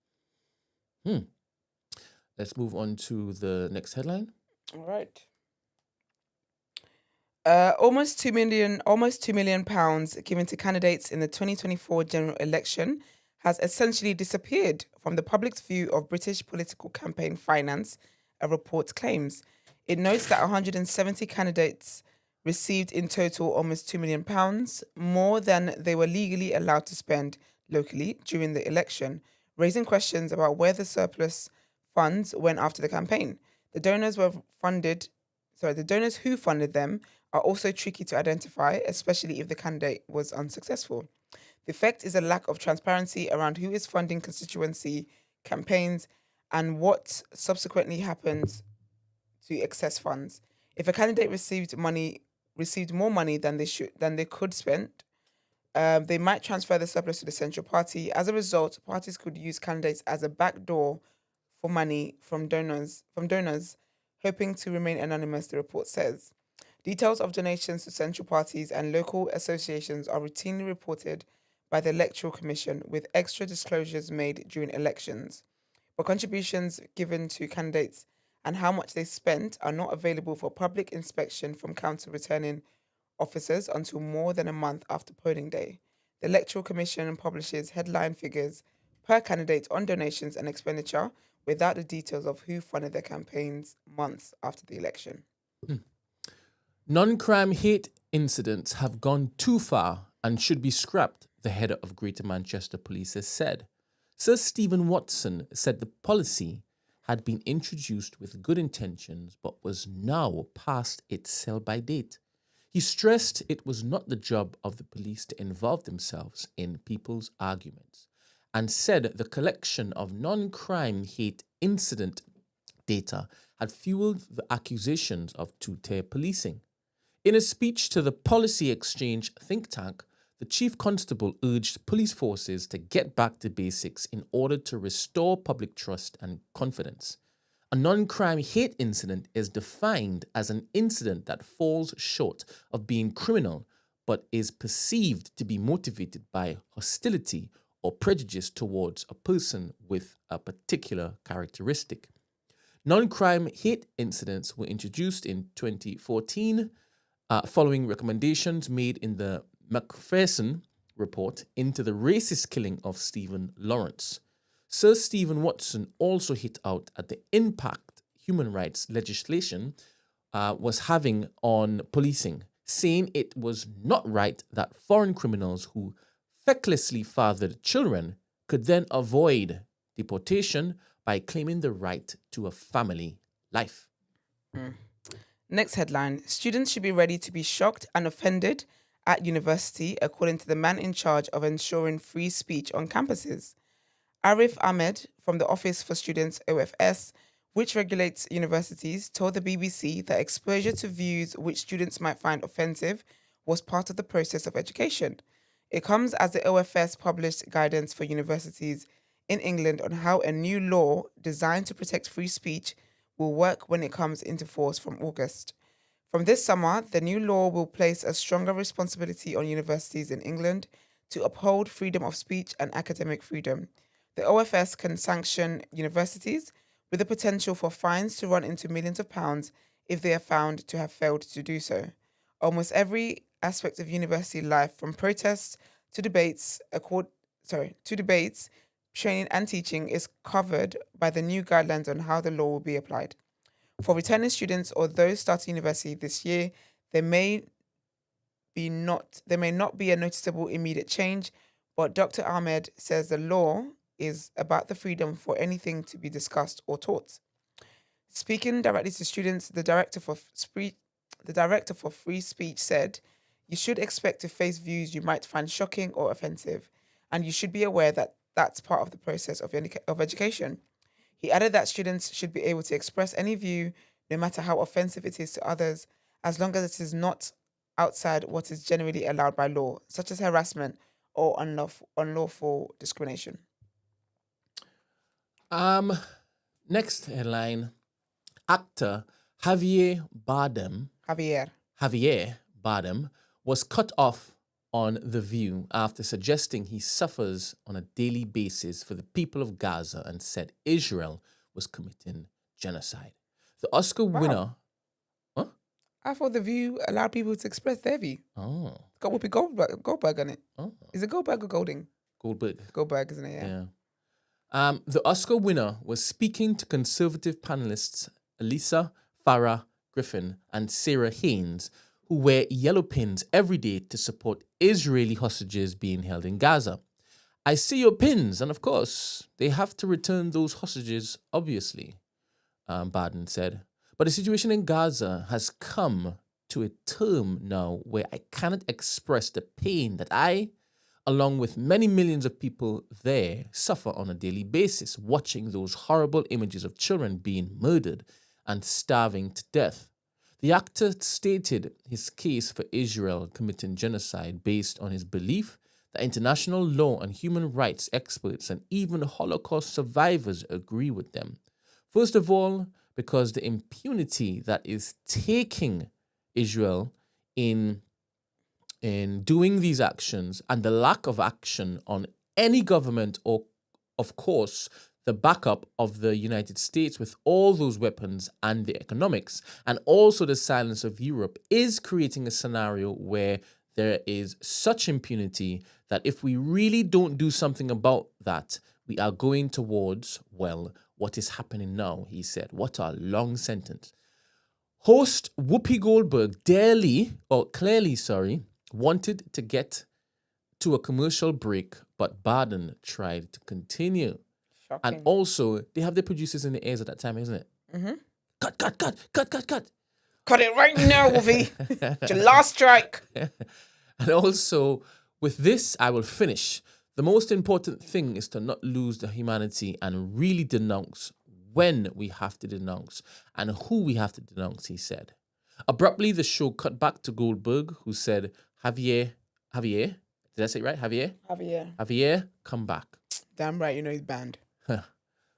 Let's move on to the next headline. All right. Almost 2 million pounds given to candidates in the 2024 general election has essentially disappeared from the public's view of British political campaign finance, a report claims. It notes that 170 candidates received in total almost 2 million pounds, more than they were legally allowed to spend locally during the election, raising questions about where the surplus funds went after the campaign. The donors who funded them are also tricky to identify, especially if the candidate was unsuccessful. The effect is a lack of transparency around who is funding constituency campaigns and what subsequently happens to excess funds. If a candidate received more money than they could spend, they might transfer the surplus to the central party. As a result, parties could use candidates as a backdoor for money from donors, hoping to remain anonymous, the report says. Details of donations to central parties and local associations are routinely reported by the Electoral Commission, with extra disclosures made during elections. But contributions given to candidates and how much they spent are not available for public inspection from council returning officers until more than a month after polling day. The Electoral Commission publishes headline figures per candidate on donations and expenditure without the details of who funded their campaigns months after the election. Non-crime hate incidents have gone too far and should be scrapped, the head of Greater Manchester Police has said. Sir Stephen Watson said the policy had been introduced with good intentions but was now past its sell-by date. He stressed it was not the job of the police to involve themselves in people's arguments, and said the collection of non-crime hate incident data had fueled the accusations of two-tier policing. In a speech to the Policy Exchange think tank, the Chief Constable urged police forces to get back to basics in order to restore public trust and confidence. A non-crime hate incident is defined as an incident that falls short of being criminal but is perceived to be motivated by hostility or prejudice towards a person with a particular characteristic. Non-crime hate incidents were introduced in 2014 following recommendations made in the Macpherson report into the racist killing of Stephen Lawrence. Sir Stephen Watson also hit out at the impact human rights legislation was having on policing, saying it was not right that foreign criminals who fecklessly fathered children could then avoid deportation by claiming the right to a family life. Next headline: students should be ready to be shocked and offended at university, according to the man in charge of ensuring free speech on campuses. Arif Ahmed from the Office for Students OFS, which regulates universities, told the BBC that exposure to views which students might find offensive was part of the process of education. It comes as the OFS published guidance for universities in England on how a new law designed to protect free speech will work when it comes into force from August. From this summer, the new law will place a stronger responsibility on universities in England to uphold freedom of speech and academic freedom. The OFS can sanction universities with the potential for fines to run into millions of pounds if they are found to have failed to do so. Almost every aspect of university life, from protests to debates, training and teaching, is covered by the new guidelines on how the law will be applied. For returning students or those starting university this year, there may not be a noticeable immediate change, but Dr. Ahmed says the law is about the freedom for anything to be discussed or taught. Speaking directly to students, the director for free speech said, "You should expect to face views you might find shocking or offensive, and you should be aware that that's part of the process of education." He added that students should be able to express any view, no matter how offensive it is to others, as long as it is not outside what is generally allowed by law, such as harassment or unlawful discrimination. Next headline: actor Javier Bardem was cut off on The View after suggesting he suffers on a daily basis for the people of Gaza and said Israel was committing genocide. The Oscar winner... Huh? I thought The View allowed people to express their view. Oh. Got Whoopi Goldberg on it. Oh. Is it Goldberg or Golding? Goldberg. Goldberg, isn't it? Yeah. The Oscar winner was speaking to conservative panelists Elisa Farah Griffin and Sarah Haynes, who wear yellow pins every day to support Israeli hostages being held in Gaza. I see your pins, and of course, they have to return those hostages, obviously, Baden said. But the situation in Gaza has come to a term now where I cannot express the pain that I, along with many millions of people there, suffer on a daily basis, watching those horrible images of children being murdered and starving to death. The actor stated his case for Israel committing genocide based on his belief that international law and human rights experts and even Holocaust survivors agree with them. First of all, because the impunity that is taking Israel in doing these actions and the lack of action on any government or, of course, the backup of the United States with all those weapons and the economics, and also the silence of Europe, is creating a scenario where there is such impunity that if we really don't do something about that, we are going towards, well, what is happening now, he said. What a long sentence. Host Whoopi Goldberg clearly, wanted to get to a commercial break, but Baden tried to continue. Shocking. And also, they have their producers in the ears at that time, isn't it? Mm-hmm. Cut. Cut it right now, Wolfie. It's your last strike. And also, with this, I will finish. The most important thing is to not lose the humanity and really denounce when we have to denounce and who we have to denounce, he said. Abruptly, the show cut back to Goldberg, who said, Javier, did I say it right? Javier, come back. Damn right, you know he's banned.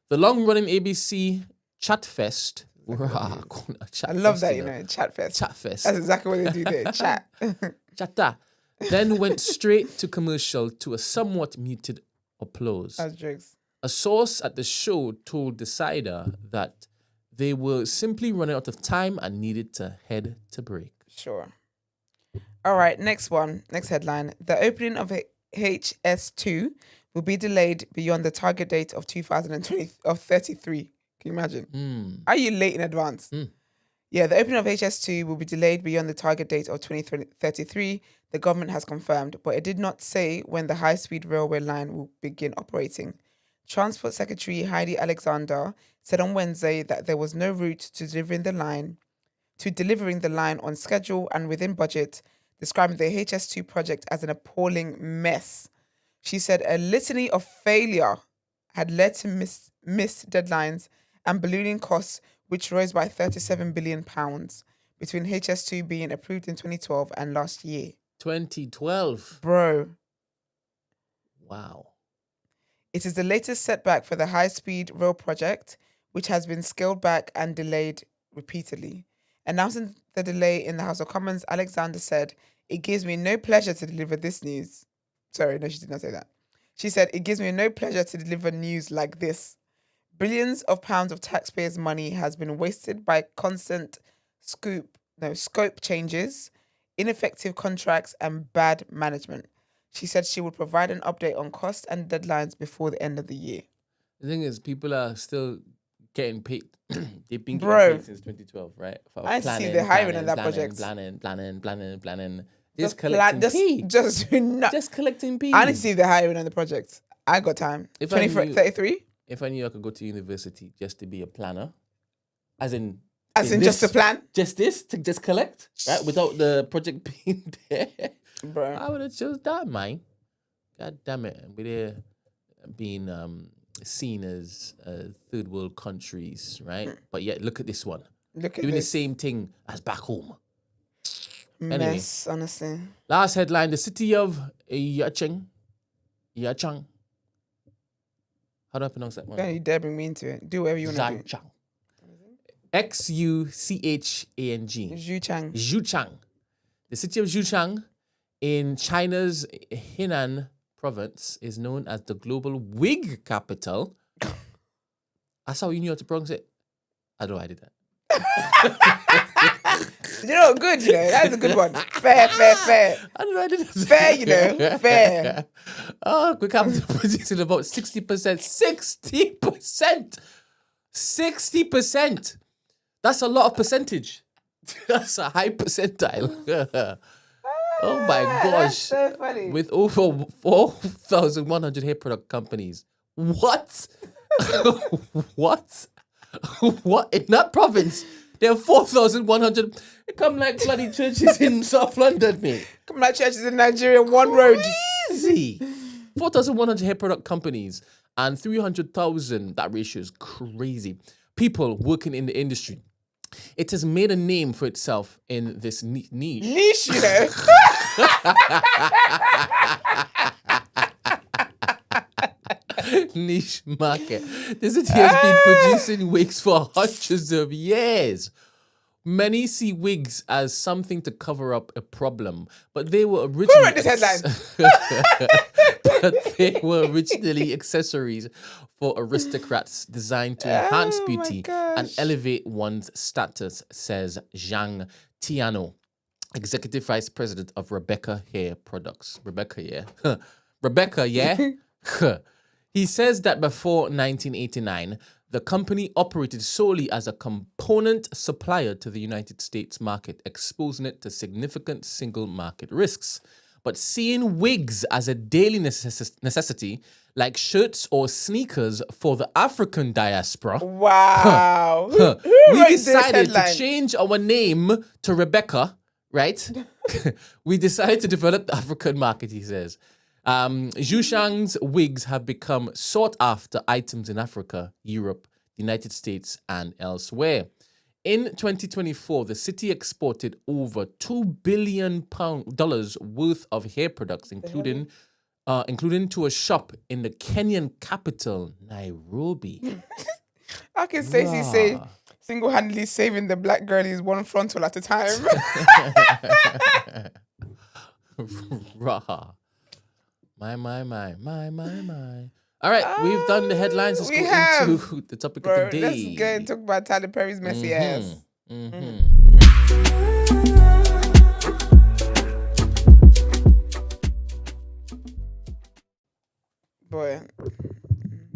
The long-running ABC Chatfest. I love that, Chatfest. Chatfest. That's exactly what they do there, chat. Chatta. Then went straight to commercial to a somewhat muted applause. That's jokes. A source at the show told Decider that they were simply running out of time and needed to head to break. Sure. All right, next headline. The opening of HS2 will be delayed beyond the target date of 2033. Can you imagine? Are you late in advance? Yeah, the opening of HS2 will be delayed beyond the target date of 2033, the government has confirmed, but it did not say when the high-speed railway line will begin operating. Transport Secretary Heidi Alexander said on Wednesday that there was no route to delivering the line on schedule and within budget, describing the HS2 project as an appalling mess. She said a litany of failure had led to missed deadlines and ballooning costs, which rose by £37 billion between HS2 being approved in 2012 and last year. 2012? Bro. Wow. It is the latest setback for the high-speed rail project, which has been scaled back and delayed repeatedly. Announcing the delay in the House of Commons, Alexander said, "It gives me no pleasure to deliver this news." Sorry, no, she did not say that. She said, "It gives me no pleasure to deliver news like this. Billions of pounds of taxpayers' money has been wasted by constant scope changes, ineffective contracts, and bad management." She said she would provide an update on costs and deadlines before the end of the year. The thing is, people are still getting paid. They've been getting paid since 2012, right? For I see the hiring in that project. Planning. Just collecting P. I need to see the hiring on the project. I got time. 33? If I knew I could go to university just to be a planner, as in just to plan? Just this, to just collect, right? Without the project being there. Bro. I would have chose that, man. God damn it. We're being seen as third world countries, right? But yet, look at this one. Doing the same thing as back home. Mess, honestly. Last headline, the city of Yachang. How do I pronounce that one? Don't you dare bring me into it. Do whatever you want to do. Xuchang. Xuchang. The city of Xuchang in China's Henan province is known as the global wig capital. That's how you knew how to pronounce it. I don't know I did that. You know, good, you know. That's a good one. Fair. I don't know I did that. Fair, you know. Fair. Oh, we capital producing about 60%. 60%! 60%! That's a lot of percentage. That's a high percentile. Oh my That's gosh. so funny. With over 4,100 hair product companies. What? What? What? In that province, there are 4,100. They come like bloody churches in South London, mate. Come like churches in Nigeria, one road. Crazy. 4,100 hair product companies and 300,000. That ratio is crazy. People working in the industry. It has made a name for itself in this niche. Niche, you know. Niche market. The city has been producing wigs for hundreds of years. Many see wigs as something to cover up a problem, but they were originally Who wrote this headline? but they were originally accessories for aristocrats designed to enhance Oh my beauty and gosh. elevate one's status, says Zhang Tiano, executive vice president of Rebecca Hair Products. Rebecca, yeah. Rebecca, yeah. He says that before 1989, the company operated solely as a component supplier to the United States market, exposing it to significant single market risks. But seeing wigs as a daily necessity, like shirts or sneakers for the African diaspora, Wow. Who we wrote this decided to headline? change our name to Rebecca, right? We decided to develop the African market, he says. Zhushang's wigs have become sought-after items in Africa, Europe, the United States, and elsewhere. In 2024, the city exported over $2 billion worth of hair products, including to a shop in the Kenyan capital, Nairobi. I can safely say Rah. single-handedly saving the black girlies one frontal at a time. Rah. My. All right, we've done the headlines. Let's we go have. into the topic Bro, of the let's day. go and talk about Tyler Perry's messy ass. Boy,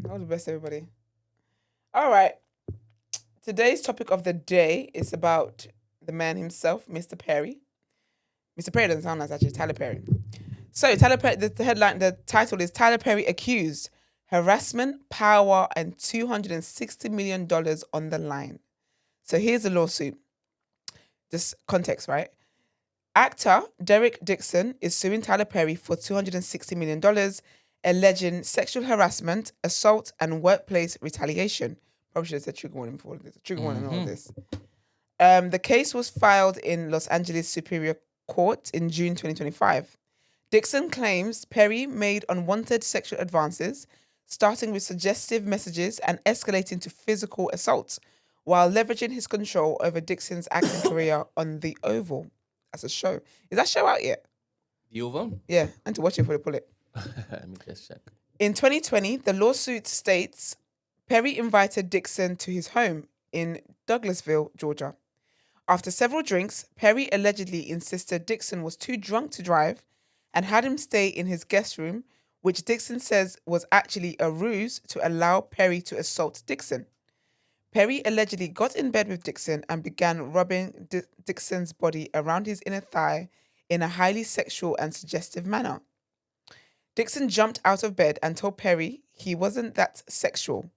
all the best, everybody. All right. Today's topic of the day is about the man himself, Mr. Perry. Mr. Perry doesn't sound nice, actually, Tyler Perry. So, Tyler Perry, the headline, the title is Tyler Perry accused, harassment, power, and $260 million on the line. So, here's the lawsuit. Just context, right? Actor Derek Dixon is suing Tyler Perry for $260 million, alleging sexual harassment, assault, and workplace retaliation. Probably should have said trigger warning before this. Trigger warning and all this. The case was filed in Los Angeles Superior Court in June 2025. Dixon claims Perry made unwanted sexual advances, starting with suggestive messages and escalating to physical assault, while leveraging his control over Dixon's acting career on The Oval. That's a show. Is that show out yet? The Oval? Yeah, and to watch it before they pull it. Let me just check. In 2020, the lawsuit states Perry invited Dixon to his home in Douglasville, Georgia. After several drinks, Perry allegedly insisted Dixon was too drunk to drive and had him stay in his guest room, which Dixon says was actually a ruse to allow Perry to assault Dixon. Perry allegedly got in bed with Dixon and began rubbing Dixon's body around his inner thigh in a highly sexual and suggestive manner. Dixon jumped out of bed and told Perry he wasn't that sexual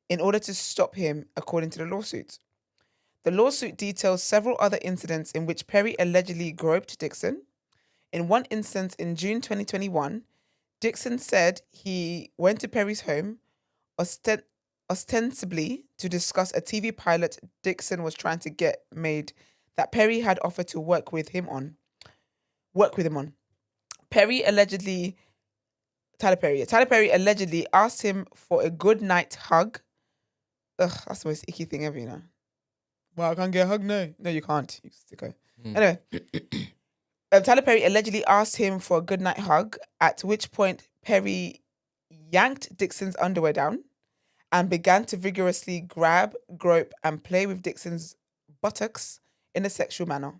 in order to stop him, according to the lawsuit. The lawsuit details several other incidents in which Perry allegedly groped Dixon. In one instance in June 2021, Dixon said he went to Perry's home ostensibly to discuss a TV pilot Dixon was trying to get made that Perry had offered to work with him on. Tyler Perry allegedly asked him for a good night hug. Ugh, that's the most icky thing ever, you know. Well, I can't get a hug, no. No, you can't, you sicko. Anyway, Tyler Perry allegedly asked him for a goodnight hug, at which point Perry yanked Dixon's underwear down and began to vigorously grab, grope, and play with Dixon's buttocks in a sexual manner.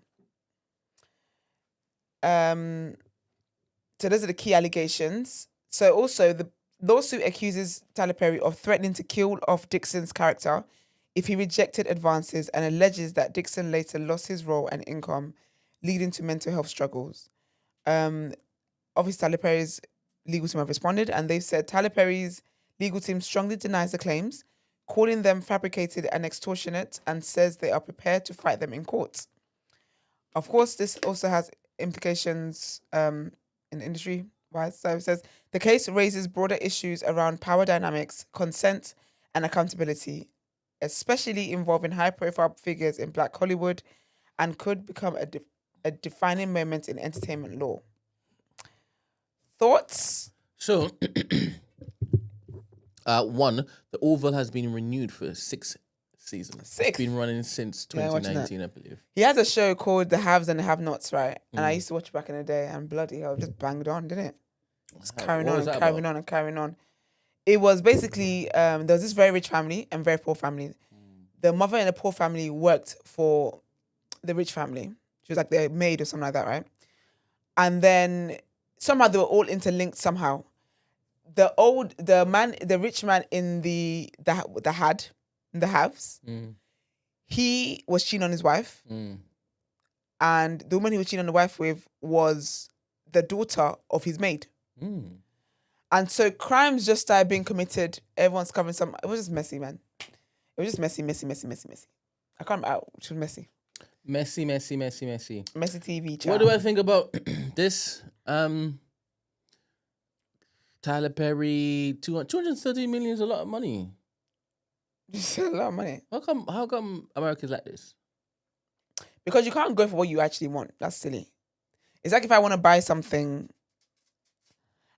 So those are the key allegations. So also the lawsuit accuses Tyler Perry of threatening to kill off Dixon's character if he rejected advances, and alleges that Dixon later lost his role and income, leading to mental health struggles. Obviously, Tyler Perry's legal team have responded, and they've said Tyler Perry's legal team strongly denies the claims, calling them fabricated and extortionate, and says they are prepared to fight them in court. Of course, this also has implications in the industry. Right? So it says the case raises broader issues around power dynamics, consent, and accountability, especially involving high-profile figures in Black Hollywood, and could become a defining moment in entertainment law. Thoughts? So, one, the Oval has been renewed for 6 seasons. 6? It's been running since Yeah, I'm watching 2019, I believe. He has a show called The Haves and the Have-Nots, right? And I used to watch it back in the day, and bloody hell, just banged on, didn't it? Just carrying What on was and that carrying about? on and carrying on. It was basically, there was this very rich family and very poor family. The mother in the poor family worked for the rich family. She was like their maid or something like that, right? And then somehow they were all interlinked somehow. The rich man in the haves, he was cheating on his wife. And the woman he was cheating on the wife with was the daughter of his maid. And so crimes just started being committed. Everyone's covering some. It was just messy, man. It was just messy. I can't remember. It was messy. Messy. Messy TV, child. What do I think about this? Tyler Perry, 230 million is a lot of money. It's a lot of money. How come America's like this? Because you can't go for what you actually want. That's silly. It's like if I want to buy something,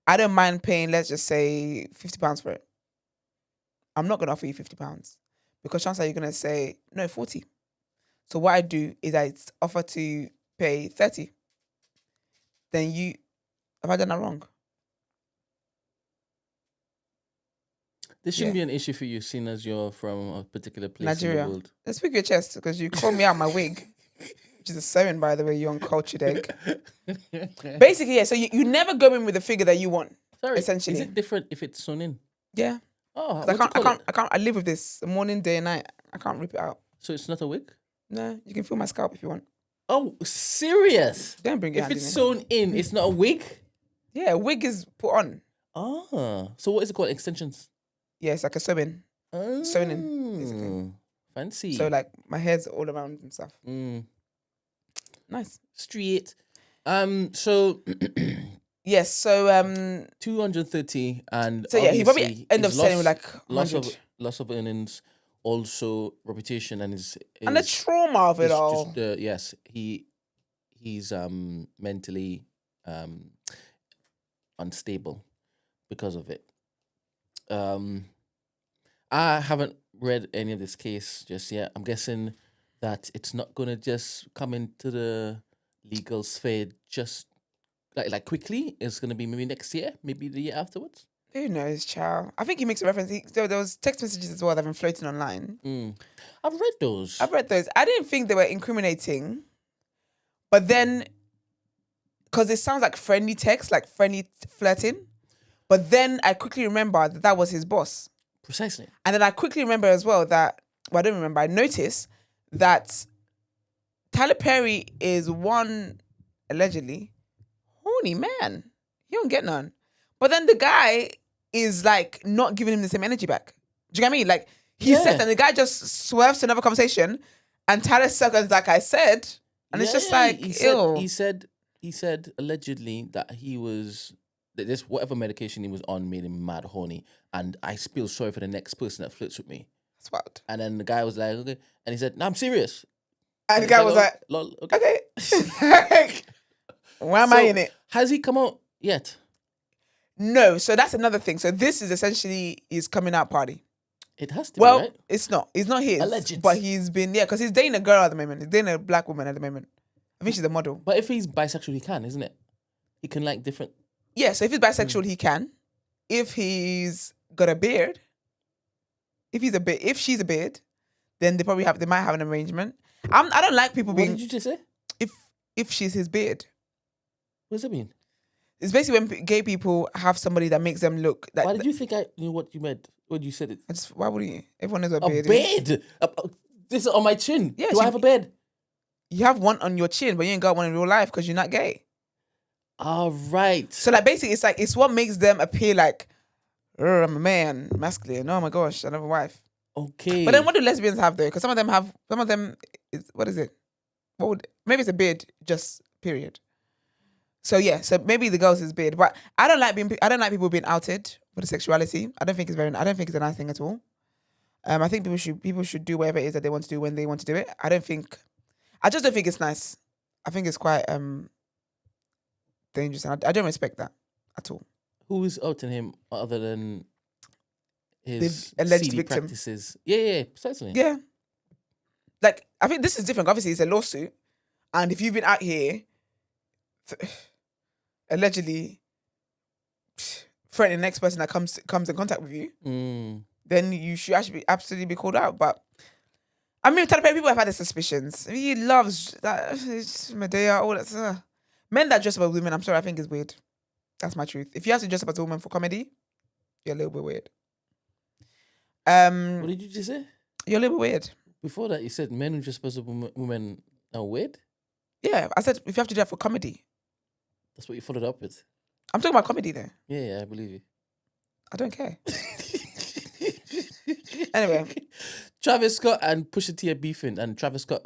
I don't mind paying, let's just say, £50 for it. I'm not going to offer you £50 because chances are you're going to say, no, 40. So what I do is I offer to pay 30. Then have I done that wrong? This shouldn't be an issue for you, seeing as you're from a particular place Nigeria. in the world. Let's pick your chest because you called me out my wig, which is a sewing, by the way, you uncultured egg. Basically, yeah, so you never go in with the figure that you want. Sorry, essentially. is it different if it's sewn in? Yeah. Oh, I can't. I live with this morning, day, and night. I can't rip it out. So it's not a wig? No, you can feel my scalp if you want. Oh, serious? Don't bring it. If it's sewn in, it's not a wig? Yeah, a wig is put on. Ah, so what is it called? Extensions? Yeah, it's like a sewing. Sewn in, basically. Fancy. So like my hair's all around and stuff. Nice. Straight. So yes, so 230 and so yeah, he probably end up his selling with like loss 100. Loss of earnings, also reputation, and his And the trauma of it all. Yes, he's mentally unstable because of it. I haven't read any of this case just yet. I'm guessing that it's not gonna just come into the legal sphere just like quickly. It's gonna be maybe next year, maybe the year afterwards. Who knows, child? I think he makes a reference. There was text messages as well that have been floating online. I've read those. I didn't think they were incriminating, but then because it sounds like friendly text, like friendly flirting. But then I quickly remember that was his boss. Precisely. And then I quickly remember as well that, well, I don't remember, I noticed that Tyler Perry is one, allegedly, horny man. He don't get none. But then the guy is like not giving him the same energy back. Do you get what I mean? Like he says, and the guy just swerves to another conversation, and Tyler circles like I said, and it's just like, ew. He said allegedly that he was that this whatever medication he was on made him mad horny, and I feel sorry for the next person that flirts with me. That's wild. And then the guy was like, okay, and he said, "No, I'm serious." And the guy was like, lol, okay. Why am I in it? Has he come out yet? No, so that's another thing. So this is essentially his coming out party. It has to be, right? It's not. It's not his. Alleged. But he's been, because he's dating a girl at the moment. He's dating a black woman at the moment. I think she's a model. But if he's bisexual, he can, isn't it? He can like different. Yeah, so if he's bisexual, he can. If he's got a beard, if she's a beard, then they might have an arrangement. I don't like people What being did you just say? if she's his beard. What does that mean? It's basically when gay people have somebody that makes them look like. Why did you think I knew what you meant when you said it? Why wouldn't you? Everyone has a A beard. beard. This is on my chin. Yeah, Do I have a beard? You have one on your chin, but you ain't got one in real life because you're not gay. All right. So like basically, it's what makes them appear like, I'm a man, masculine. Oh my gosh, I have a wife. Okay. But then what do lesbians have though? Because some of them what is it? Maybe it's a beard, just period. So yeah, so maybe the girls is beard, but I don't like people being outed for the sexuality. I don't think it's a nice thing at all. I think people should do whatever it is that they want to do when they want to do it. I just don't think it's nice. I think it's quite dangerous, and I don't respect that at all. Who is outing him other than his The alleged seedy victim. practices? Yeah, precisely. Yeah. Like, I think this is different. Obviously, it's a lawsuit. And if you've been out here allegedly threatening the next person that comes in contact with you, then you should actually absolutely be called out. But I mean, people have had their suspicions. He loves that. It's Medea, all that. Men that dress up as women, I'm sorry, I think is weird. That's my truth. If you have to dress up as a woman for comedy, you're a little bit weird. What did you just say? You're a little bit weird. Before that, you said men who dress up as women are weird. Yeah, I said if you have to do that for comedy. That's what you followed up with. I'm talking about comedy there. Yeah, I believe you. I don't care. Anyway. Travis Scott and Pusha T are beefing, and Travis Scott,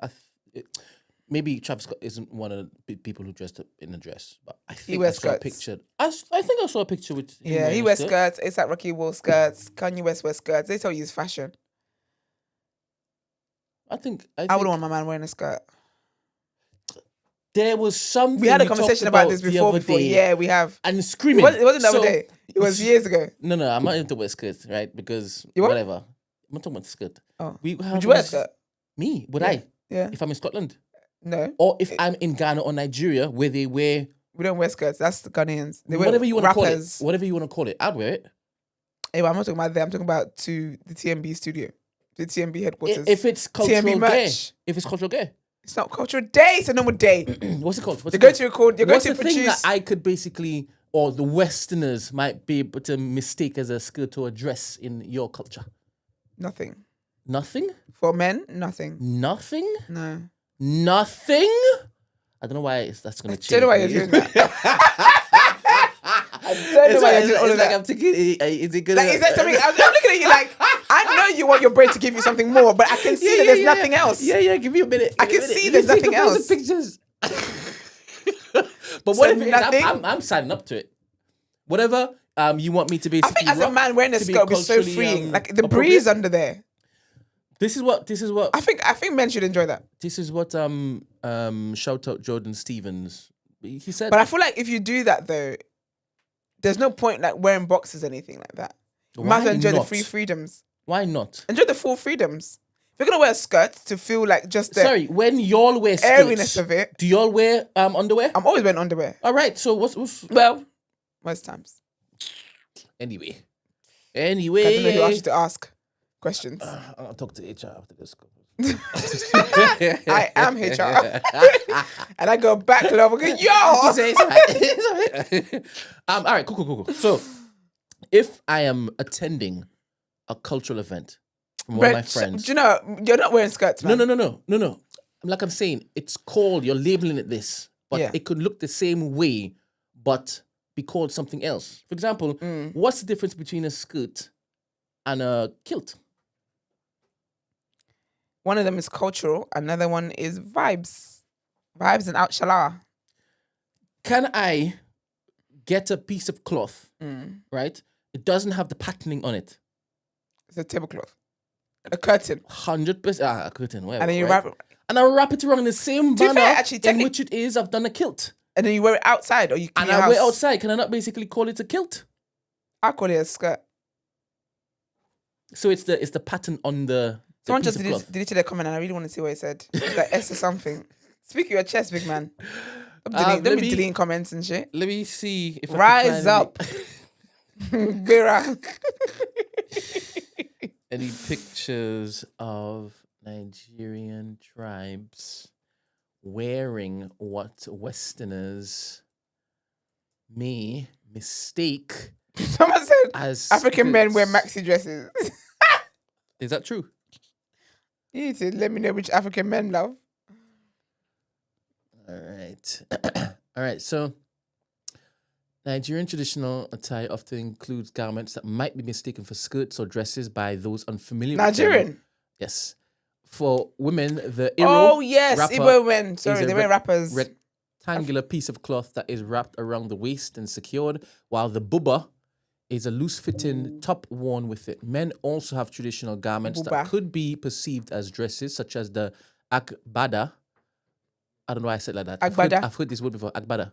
maybe Travis Scott isn't one of the people who dressed up in a dress, but I think wears I saw a skirts. picture. I think I saw a picture with him Yeah, wearing he a wears skirt. skirts. It's like Rocky wore skirts. Kanye West wears skirts. They tell you it's fashion. I think I wouldn't want my man wearing a skirt. there was something We had a talked conversation about this the before. other day, Yeah, we have. and screaming. It wasn't the other So- day. It was years ago. No, I'm not into wear skirts, right? Because You what? whatever. I'm not talking about the skirt. Oh. We Would you wear a skirt? Me? Would Yeah. I? Yeah. If I'm in Scotland, No. or if I'm in Ghana or Nigeria, where they wear We don't wear skirts. That's the Ghanaians. They wear whatever you want to call it. rappers. Whatever you want to call it, I'd wear it. Anyway, I'm not talking about that. I'm talking about to the TMB studio. The TMB headquarters. If it's cultural TMB gay, merch. if it's cultural gay, It's not cultural day. It's a normal day. what's it called? What's You're it going called? to record. You're going What's to the thing produce. that I could basically, or the Westerners might be able to mistake as a skirt or a dress in your culture? Nothing. Nothing? For men, nothing. Nothing? No. Nothing? I don't know why that's going to change. Don't know why you're doing that. I don't know why you're doing all of that. I'm thinking, is it good? Like, is that something? I'm looking at you like, I know you want your brain to give you something more, but I can see that there's nothing else. Yeah, give me a minute. I give can me a minute. see Let me there's take nothing a bunch else. of pictures. But So what if it is? nothing? I'm signing up to it. Whatever you want me to I basically think as a rock man wearing a to be skirt would be so culturally, freeing. Like the appropriate. breeze under there. This is what I think men should enjoy that. shout out Jordan Stevens. He said, But I feel like if you do that though, there's no point like wearing boxes or anything like that. You might as well Why enjoy the not? free freedoms. why not? Enjoy the full freedoms. If you're gonna wear a skirt to feel like just the Sorry, when y'all wear airiness skirts, of it, do y'all wear underwear? I'm always wearing underwear. All right, so what's Well, most times. anyway? I don't know who asked you to ask questions. I'll talk to HR after this. I am HR. And I go back level. Yo! It's all right, cool. So, if I am attending a cultural event from one of my friends, Do you know you're not wearing skirts, man? no. Like I'm saying, it's called. You're labeling it this, but Yeah. it could look the same way, but be called something else. For example, what's the difference between a skirt and a kilt? One of them is cultural, another one is vibes. Vibes and outshala. Can I get a piece of cloth, right? It doesn't have the patterning on it. It's a tablecloth. A curtain. 100%. A curtain, whatever. And then you right? wrap it. And I wrap it around the same To be banner fair, actually, in which it is. I've done a kilt. And then you wear it outside or you And in your I wear house. outside. Can I not basically call it a kilt? I call it a skirt. So it's the pattern on the Someone piece just of cloth. deleted a comment and I really want to see what it said. It's like S or something. Speak your chest, big man. Don't be deleting comments and shit. Let me see if Rise I up. Bera. any pictures of Nigerian tribes wearing what Westerners may mistake Someone said as African men wear skirts. maxi dresses. Is that true? You need to let me know which African men, love. All right. All right. So, Nigerian traditional attire often includes garments that might be mistaken for skirts or dresses by those unfamiliar with them. Nigerian. Yes. For women, the Oh yes, wrapper Igbo men. is Sorry, a they were rappers. rectangular piece of cloth that is wrapped around the waist and secured, while the buba is a loose-fitting top worn with it. Men also have traditional garments Buba. that could be perceived as dresses, such as the agbada. I don't know why I said it like that. Agbada. I've heard this word before. Agbada.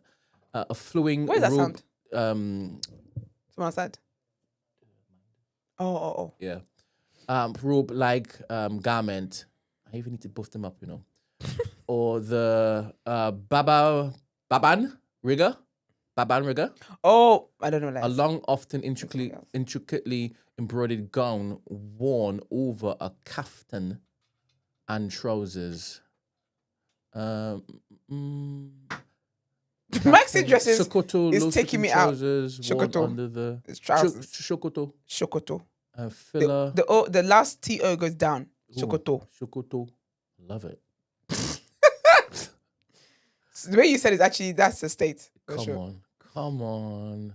A flowing Where does that robe. sound? Someone said. Oh. Yeah. Robe-like garment. I even need to buff them up, you know. Or the baban rigger. Oh, I don't know that. A long, often Something else. intricately embroidered gown worn over a kaftan and trousers. Maxi dresses Sokoto, is low-fitting taking me out. trousers worn Shokoto. under the It's trousers. shokoto. Shokoto. Filler. The last TO goes down. Shokoto. Shokoto. Love it. So the way you said it, actually, that's the state. For Come sure. on.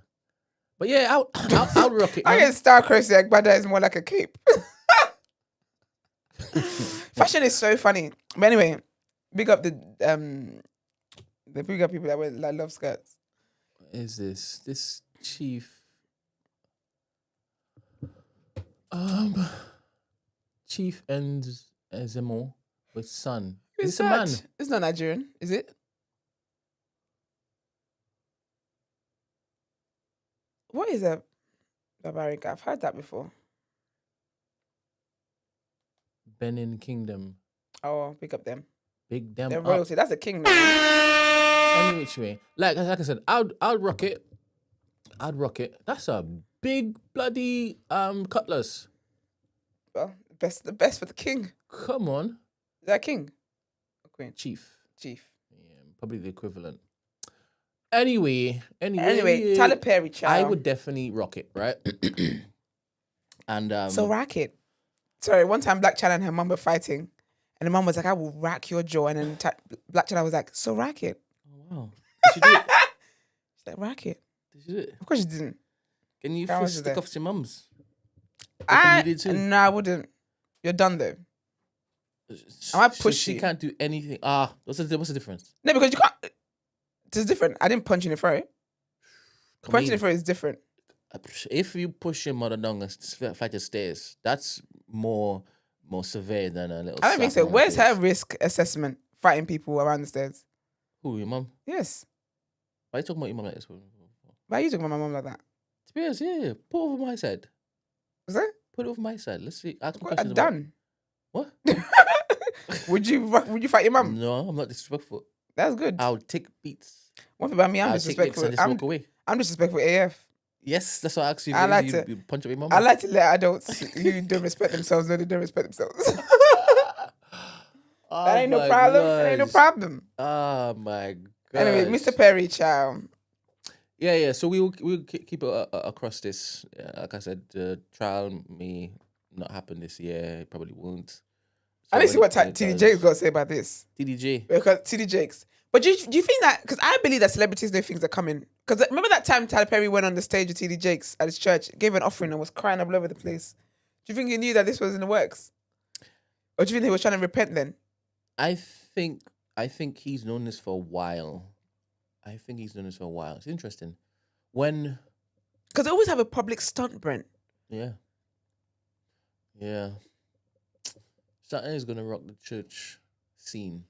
But yeah, I'll rock it. I man. get star crazy. Agbada is more like a cape. Fashion is so funny. But anyway, big up the big up people that wear like love skirts. What is this chief? Chief Zemo with son. Who's Is it a man? that? It's not Nigerian, is it? What is a barbaric? I've heard that before. Benin Kingdom. Oh, pick up them. Big them They're up. royalty. That's a king now. Any which way. Like I said, I'll rock it. I'd rock it. That's a big bloody cutlass. Well, the best for the king. Come on. Is that king? Or queen? Chief. Chief. Yeah, probably the equivalent. Anyway, Tyler Perry, child. I would definitely rock it, right? And So rack it. Sorry, one time Black China and her mum were fighting, and the mum was like, "I will rack your jaw," and then Black China was like, "So rack it." oh, wow. Did you do it? She's like, "Rack it." Did you do it? Of course she didn't. Can you That was stick there. off your mums? I needed to. no, I wouldn't. You're done though. I might So push she you. can't do anything. What's the difference? No, because you can't. It's different. I didn't punch you in the throat. Come Punching in in. the throat is different. If you push your mother down and fight your stairs, that's more severe than a little. I don't think slap so. on the Where's face. her risk assessment fighting people around the stairs? Who, your mum? Yes. Why are you talking about your mum like this? Why are you talking about my mum like that? To be honest, yeah. Put it over my side. Was that? Put it over my side. Let's see. Ask me What questions I've about- done? What? Would you fight your mum? No, I'm not disrespectful. That's good. I'll take beats. One thing about me, I'm I'll take licks disrespectful. and just walk away. I'm disrespectful AF. Yes, that's what I asked you. I like you, to- you punch up your mum. I like to let adults who don't respect themselves know they don't respect themselves. Oh That ain't no my problem. That ain't no gosh. problem. Oh my god. Anyway, Mr. Perry, child. Yeah. So we'll keep it across this. Like I said, the trial may not happen this year. It probably won't. I need to see what when it TD does- Jakes got to say about this. TDJ. Because TD Jakes. But do you think that, because I believe that celebrities know things are coming. Because remember that time Tyler Perry went on the stage with TD Jakes at his church, gave an offering and was crying all over the place. Do you think he knew that this was in the works? Or do you think he was trying to repent then? I think he's known this for a while. It's interesting. When Because they always have a public stunt, Brent. yeah. Something is gonna rock the church scene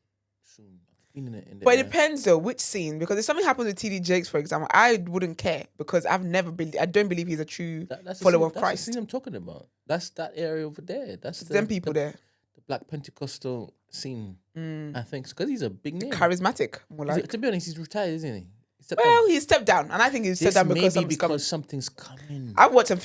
soon. I'm feeling it in the But it air. depends though, which scene. Because if something happens with TD Jakes, for example, I wouldn't care because I don't believe he's a true That's the follower scene- of that's Christ. the scene I'm talking about. That's that area over there. That's It's them people there. The Black Pentecostal scene. I think because he's a big name. Charismatic, more like. To be honest, he's retired, isn't he? He stepped Well, down. he stepped down, and I think he stepped This down may because be something's coming. because something's coming. I watched a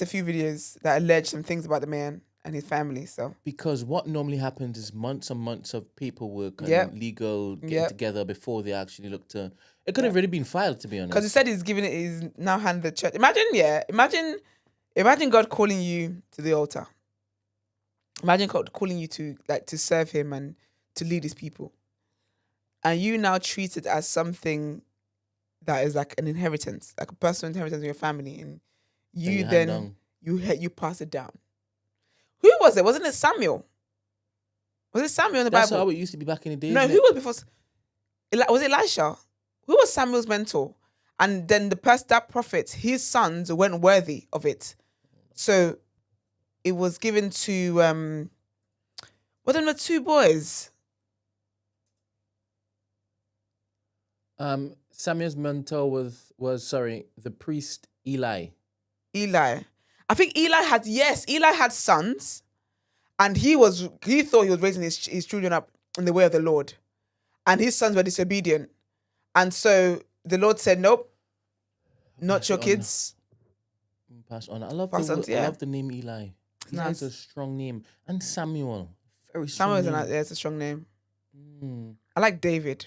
few videos that allege some things about the man and his family. So Because what normally happens is months and months of paperwork and Yep. legal getting Yep. together before they actually look to. It could have already been filed, to be honest. because he said he's now handed the church. Imagine God calling you to the altar. Imagine God calling you to serve Him and to lead His people, and you now treat it as something that is like an inheritance, like a personal inheritance in your family, and you hand then down. you pass it down. Who was it? Wasn't it Samuel? Was it Samuel in the That's Bible? how it used to be back in the day. No, isn't who it? was before? Was it Elisha? Who was Samuel's mentor? And then that prophet, his sons weren't worthy of it. So it was given to what are the two boys? Samuel's mentor was the priest Eli. Eli. I think Eli had sons, and he thought he was raising his children up in the way of the Lord. And his sons were disobedient. And so the Lord said, nope, not Pass your it on. kids. Pass on. I love Pass on, I yeah. love the name Eli. Eli nice. is a strong name. And Samuel. Very Samuel strong is name. it's a strong name. Mm. I like David.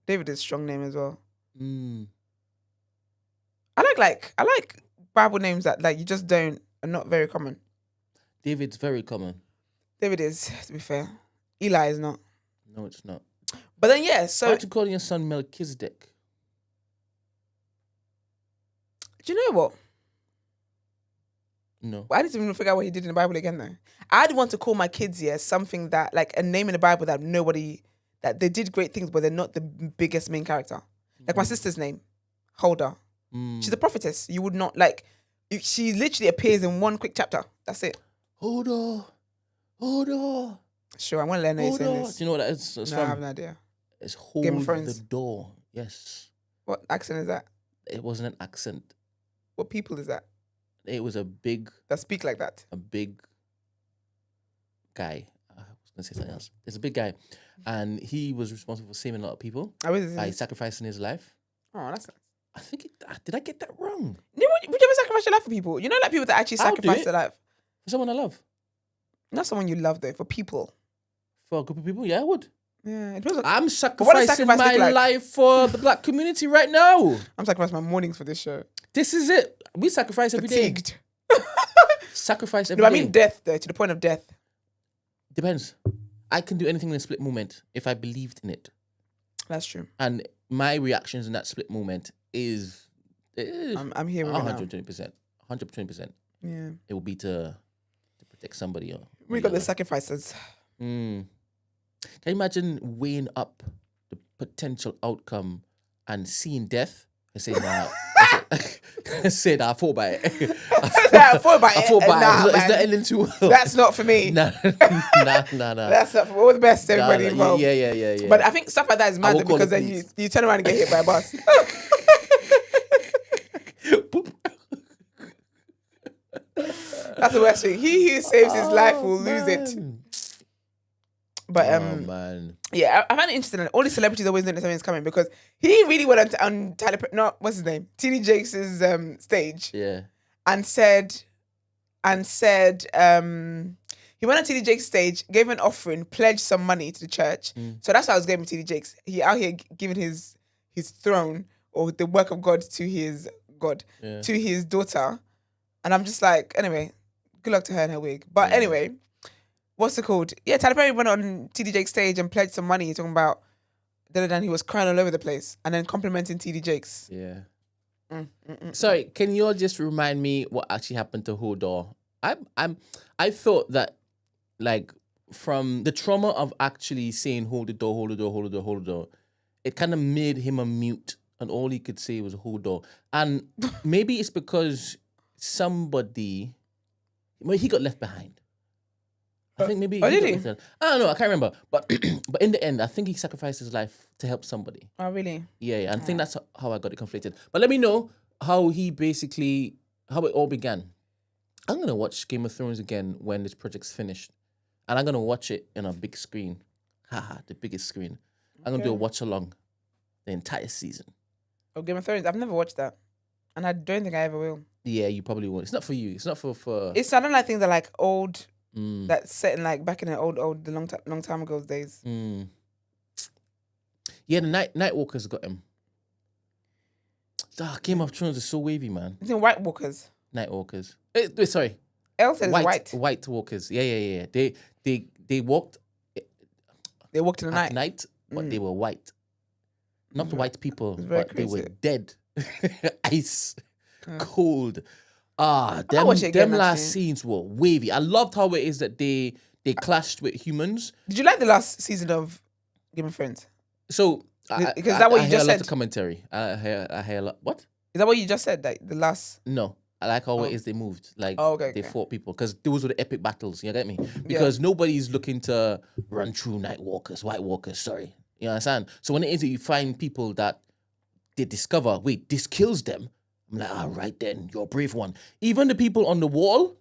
David is a strong name as well. Mm. I like Bible names that like you just are not very common. David's very common. David is, to be fair. Eli is not. No, it's not. But then yeah, Why so don't you call your son Melchizedek? do you know what? No. I didn't even figure out what he did in the Bible again though. I'd want to call my kids something that like a name in the Bible that that they did great things, but they're not the biggest main character. Like my sister's name, Huldah. Mm. She's a prophetess. You would not like. She literally appears in one quick chapter. That's it. Hold on. Sure, I'm gonna learn how you Hold say on. this. Do you know what that is? It's No, I have from? no idea. It's hold Game of the Thrones. door. Yes. What accent is that? It wasn't an accent. What people is that It was a big speak like that? guy. I was gonna say something else. There's a big guy, and he was responsible for saving a lot of people I was. by sacrificing his life. Oh, that's nice. I think. Did I get that wrong? Would you ever sacrifice your life for people? You know, like people that actually I'll do sacrifice it. their life. For someone I love. Not someone you love though. For people. For a group of people, yeah, I would. Yeah, it depends on, I'm what does sacrificing sacrifice my look like? life for the black community right now. I'm sacrificing my mornings for this show. This is it. We sacrifice every day. Fatigued. Sacrifice every No, day. I mean death though, to the point of death. Depends. I can do anything in a split moment if I believed in it. That's true. And my reactions in that split moment is I'm here with it now. 120%. 120%. Yeah. It will be to protect somebody. We got the sacrifices. Can you imagine weighing up the potential outcome and seeing death and saying, nah, I thought by it. I thought by I it. thought by Nah, it. It's man. not ending too well. That's not for me. Nah. That's not for all the best, everybody involved. Yeah. But I think stuff like that is mad will call because the then police. you turn around and get hit by a bus. That's the worst thing. He who saves his life will lose it. But man. yeah, I find it interesting. All these celebrities always know that something's coming because he really went on Tyler. No, what's his name? TD Jakes' stage Yeah. and said he went on TD Jakes' stage, gave an offering, pledged some money to the church. So that's why I was giving TD Jakes. He out here giving his throne or the work of God to his to his daughter, and I'm just like, anyway, good luck to her and her wig. But anyway, what's it called? Yeah, Tyler Perry went on TD Jakes' stage and pledged some money, talking about. Then he was crying all over the place and then complimenting TD Jakes. Yeah. Sorry, can you all just remind me what actually happened to Hodor? I thought that like from the trauma of actually saying hold the door, it kind of made him a mute and all he could say was Hodor. And maybe it's because somebody he got left behind. I think maybe did got he? left behind. I don't know, I can't remember. But in the end, I think he sacrificed his life to help somebody. Oh, really? Yeah. I think that's how I got it conflated. But let me know how it all began. I'm gonna watch Game of Thrones again when this project's finished. and I'm gonna watch it in a big screen. Haha, the biggest screen. I'm gonna do a watch along the entire season. Oh, Game of Thrones. I've never watched that, and I don't think I ever will. Yeah, you probably won't. It's not for you. It's not for. It's I don't like things that are like old. That's set in like back in the the long time ago days. Yeah, the Night Walkers got him. Game of Thrones is so wavy, man. You think White Walkers? Night Walkers. Sorry, Elle said it's white. White Walkers. Yeah. They walked. They walked in the At night. night, but they were white. Not white people, very but they were crazy. dead. Ice, cold. watch Them it again, last actually. scenes were wavy. I loved how it is that they clashed with humans. Did you like the last season of Game of Thrones? So Because that what I you hear just a lot said? of commentary. I hear a lot. What? Is that what you just said? Like the last? No. I like how it is they moved. Like Okay, they okay. fought people. Because those were the epic battles, you get me? Because nobody's looking to run through White Walkers, sorry. You understand? So when it is that you find people that they discover, wait, this kills them. I'm like, all right then, you're a brave one. Even the people on the wall,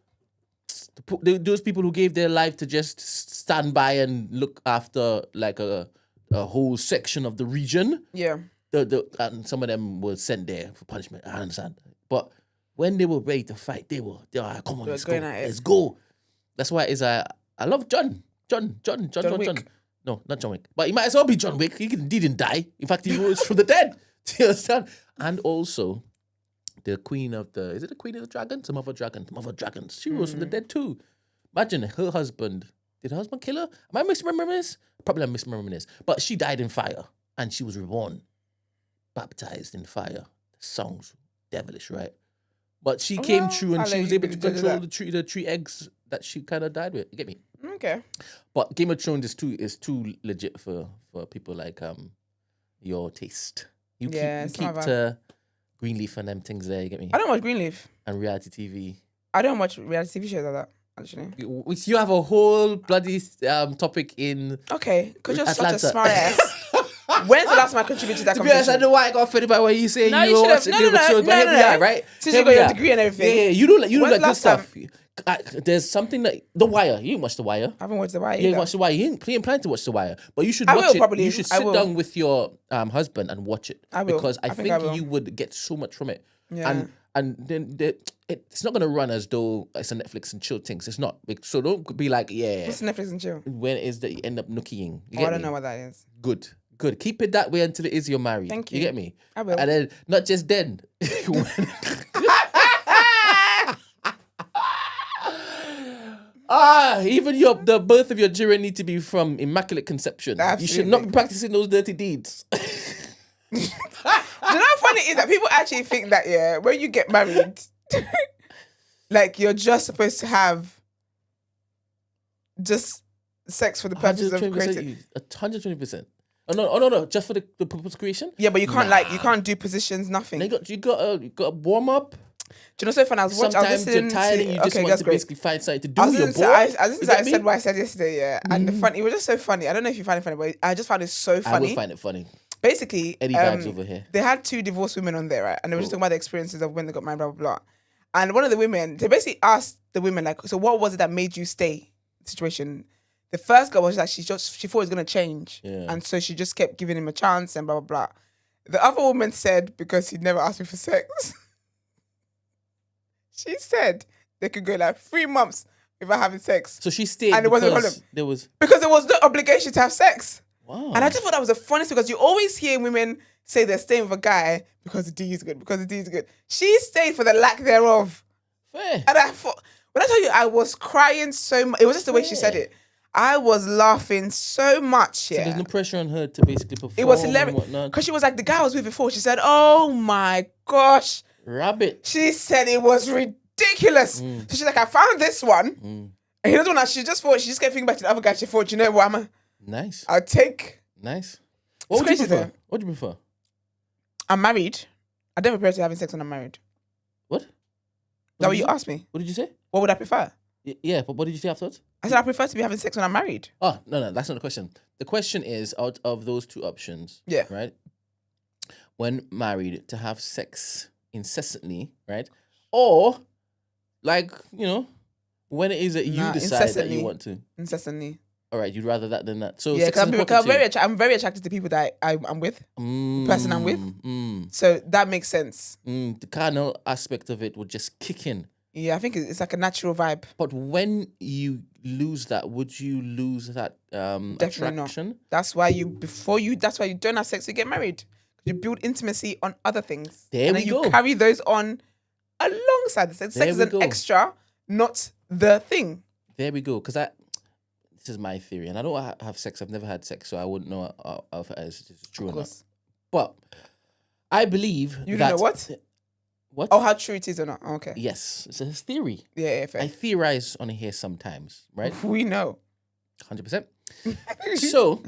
those people who gave their life to just stand by and look after like a whole section of the region, Yeah. and some of them were sent there for punishment. I understand. But when they were ready to fight, they were like, come on, let's go. going at it. Let's go. That's why I love John. Wick. No, not John Wick. But he might as well be John Wick. He didn't die. In fact, he rose from the dead. Do you understand? And also, the queen of the... Is it the queen of the dragons? The mother of dragons. She rose from the dead too. Imagine her husband. Did her husband kill her? Am I misremembering this? Probably I'm misremembering this. But she died in fire. And she was reborn. Baptized in fire. The song's devilish, right? But she came through and I'll she let was you able to judge control that. the three eggs that she kind of died with. You get me? Okay. But Game of Thrones is too legit for people like your taste. You it's keep not bad. to Greenleaf and them things there. You get me? I don't watch Greenleaf. And reality TV. I don't watch reality TV shows like that. Actually. Which you have a whole bloody topic in. Okay, because you're Atlanta. such a smart ass. When's the last time I contributed to that To be honest, I conversation? know why I got offended by what you say. No, you you were should've- watching no, Game of no, Thrones, but no, here no, we no. are, right? Since Here you got we your are. degree and everything. Yeah, you don't When's like the good last stuff. There's something that The Wire. You didn't watch The Wire. I haven't watched The Wire You didn't either. watch The Wire. You ain't planning to watch The Wire, but you should I watch will it. probably. You should I sit will. down with your husband and watch it. I will. Because I I think I think will. you would get so much from it. Yeah. And then it's not gonna run as though it's a Netflix and chill things. It's not. So don't be like, yeah. What's Netflix and chill? When it is that you end up nookie-ing. You Oh, get I don't me? know what that is. Good. Keep it that way until it is you're married. Thank You you. get me? I will. And then not just then. Even the birth of your children need to be from immaculate conception. You should not be Absolutely. practicing those dirty deeds. Do you know how funny it is that people actually think that when you get married, like you're just supposed to have just sex for the purpose of 120%. creating. 120%. Oh no! Just for the purpose of creation. Yeah, but you can't you can't do positions, nothing. And you got a warm up. Do you know so funny? I was Sometimes listening you're tired and you just okay, want that's to great. basically find something to do. I was You're listening bored. to, I You listened to get I me? said what I said yesterday, and the fun. It was just so funny. I don't know if you find it funny, but I just found it so I funny. will find it funny. Basically, Eddie vibes over here. they had two divorced women on there, right? And they were just talking about the experiences of when they got married, blah, blah, blah. And one of the women, they basically asked the women, like, so what was it that made you stay? Situation. The first girl was like, she thought it was going to change. Yeah. And so she just kept giving him a chance and blah, blah, blah. The other woman said, because he'd never asked me for sex, she said they could go like 3 months without having sex. So she stayed And it wasn't a because problem. there was. Because there was no obligation to have sex. Wow. And I just thought that was the funniest because you always hear women say they're staying with a guy because the D is good, because the D is good. She stayed for the lack thereof. Fair. And I thought, when I tell you, I was crying so much. It was just the way she said Fair. it. I was laughing so much. So Yeah. there's no pressure on her to basically perform. It was and hilarious. whatnot. Because she was like, the guy I was with before, she said, oh my gosh. Rabbit. She said it was ridiculous. So she's like, I found this one. And he doesn't know, she just kept thinking back to the other guy. She thought, you know what, Nice. I'll take. Nice. What would you crazy prefer? though. What do you prefer? I'm married. I don't prepare to having sex when I'm married. What? Is that what did you say? asked me? What did you say? What would I prefer? Yeah, but what did you say afterwards? I said I prefer to be having sex when I'm married. Oh, no, that's not the question. The question is, out of those two options, Yeah. right? When married, to have sex incessantly, right? Or, like, when it is that you Nah, decide that incessantly. you want to. Incessantly. All right, you'd rather that than that. So Yeah, sex is because important to you. I'm very attracted to people that I'm with, the person I'm with. Mm. So that makes sense. The carnal aspect of it would just kick in. Yeah, I think it's like a natural vibe. But when you lose that, would you lose that Definitely not. attraction? That's why that's why you don't have sex, you get married. You build intimacy on other things. There and we then go. you carry those on alongside the sex. There Sex is we an go. extra, not the thing. There we go. Because this is my theory, and I don't have sex. I've never had sex, so I wouldn't know if it's true Of or not. course. But I believe You that don't know what? What? Oh, how true it is or not. Okay. Yes, it's a theory. Yeah, fair. I theorize on here sometimes, right? We know. 100%. So,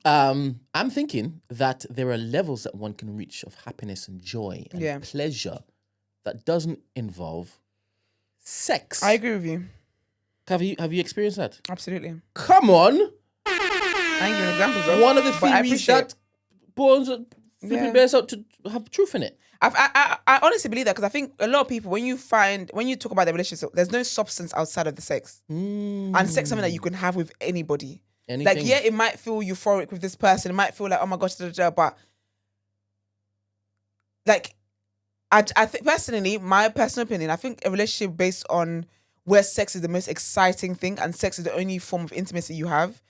I'm thinking that there are levels that one can reach of happiness and joy and pleasure that doesn't involve sex. I agree with you. Have you experienced that? Absolutely. Come on. I ain't giving examples though. One of the but I theories appreciate that bones flipping bears out to have truth in it. I honestly believe that because I think a lot of people, when you talk about the relationship, there's no substance outside of the sex. And sex is something that you can have with anybody. Anything. Like, yeah, it might feel euphoric with this person. It might feel like, oh my gosh, but like, I think personally, my personal opinion, I think a relationship based on where sex is the most exciting thing and sex is the only form of intimacy you have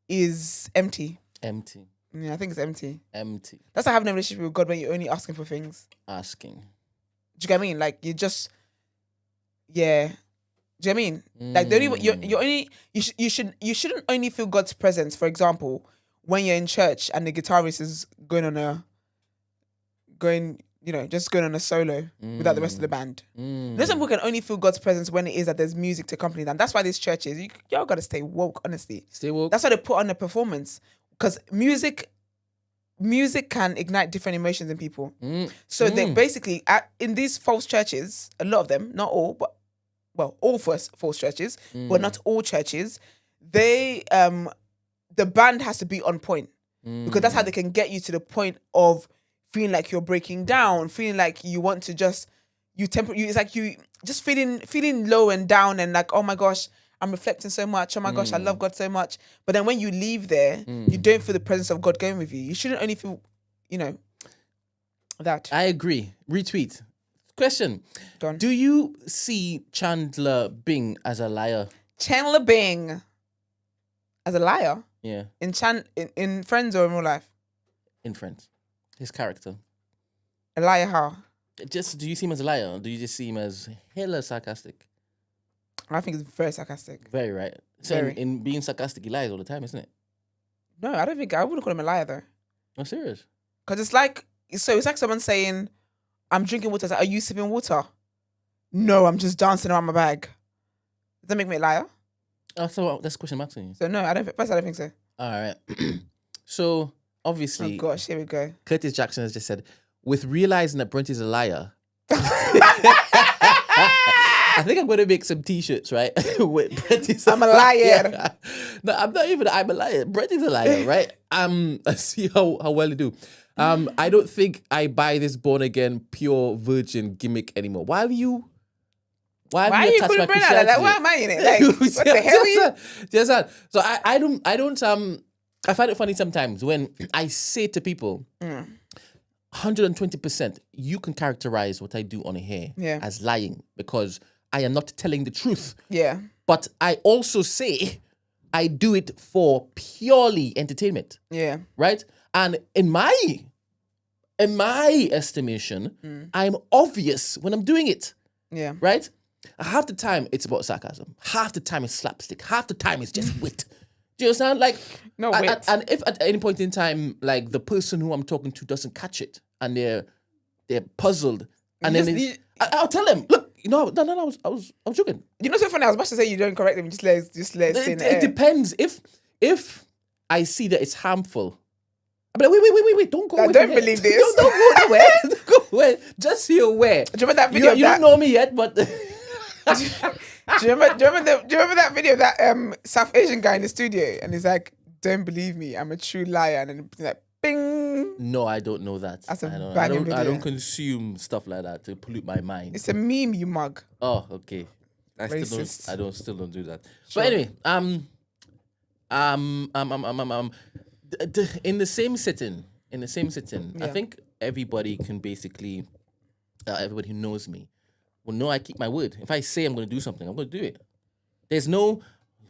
is empty. Empty. Yeah, I think it's empty. Empty. That's like having a relationship with God when you're only asking for things. Asking. Do you get what I mean? Like, you just, yeah. Do you know what I mean? Like, the only you're only you shouldn't only feel God's presence. For example, when you're in church and the guitarist is going on a solo without the rest of the band. Some people can only feel God's presence when it is that there's music to accompany them. That's why these churches, y'all gotta stay woke. Honestly, Stay woke. that's why they put on a performance because music can ignite different emotions in people. So they basically in these false churches, a lot of them, not all, but all false churches, but not all churches, they the band has to be on point because that's how they can get you to the point of feeling like you're breaking down, feeling like you want to just it's like you just feeling low and down and like, oh my gosh, I'm reflecting so much. Oh my gosh, I love God so much. But then when you leave there, you don't feel the presence of God going with you. You shouldn't only feel, that. I agree. Retweet. Question. Done. Do you see Chandler Bing as a liar? Chandler Bing as a liar? Yeah. In Friends or in real life? In Friends. His character. A liar how? Do you see him as a liar or do you just see him as hella sarcastic? I think it's very sarcastic. Very right. So Very. in being sarcastic, he lies all the time, isn't it? No, I wouldn't call him a liar though. No, serious. Because it's like someone saying, I'm drinking water. It's like, are you sipping water? No, I'm just dancing around my bag. Does that make me a liar? Oh, so that's a question I'm asking you. So no, I don't think so. All right. So Oh obviously, gosh, here we go. Curtis Jackson has just said, with realizing that Brent is a liar, I think I'm going to make some t-shirts, right? With Brent is I'm a liar. Yeah. No, I'm not even. I'm a liar. Brent is a liar, right? Let's see how well you do. I don't think I buy this born again, pure virgin gimmick anymore. Why are you attached putting my Brent out like that? Why am I in it? Like, what the hell are you? Just that. So I don't I find it funny sometimes when I say to people, 120%, you can characterize what I do on here as lying because I am not telling the truth. Yeah. But I also say I do it for purely entertainment. Yeah. Right? And in my estimation, I'm obvious when I'm doing it. Yeah. Right? Half the time it's about sarcasm. Half the time it's slapstick. Half the time it's just wit. Do you understand? Like, No wit. And if at any point in time, like the person who I'm talking to doesn't catch it and they're puzzled, and I'll tell them, look, no, I was joking. You know, so funny. I was about to say you don't correct them. Just let it stay in the air. It depends. If I see that it's harmful, I'm like, wait, don't go. I don't believe this. Don't go nowhere. Don't go away. Just so you're aware. Do you remember that video? You don't know me yet, but. Do you remember that video of that South Asian guy in the studio? And he's like, don't believe me, I'm a true liar. And then he's like, bing. No, I don't know that. That's a I banging don't video. consume stuff like that to pollute my mind. It's a meme, you mug. Oh, okay. Racist. I still don't do that. Sure. But anyway, in the same sitting, I Yeah. think everybody can basically, everybody who knows me will know I keep my word. If I say I'm going to do something, I'm going to do it. There's no,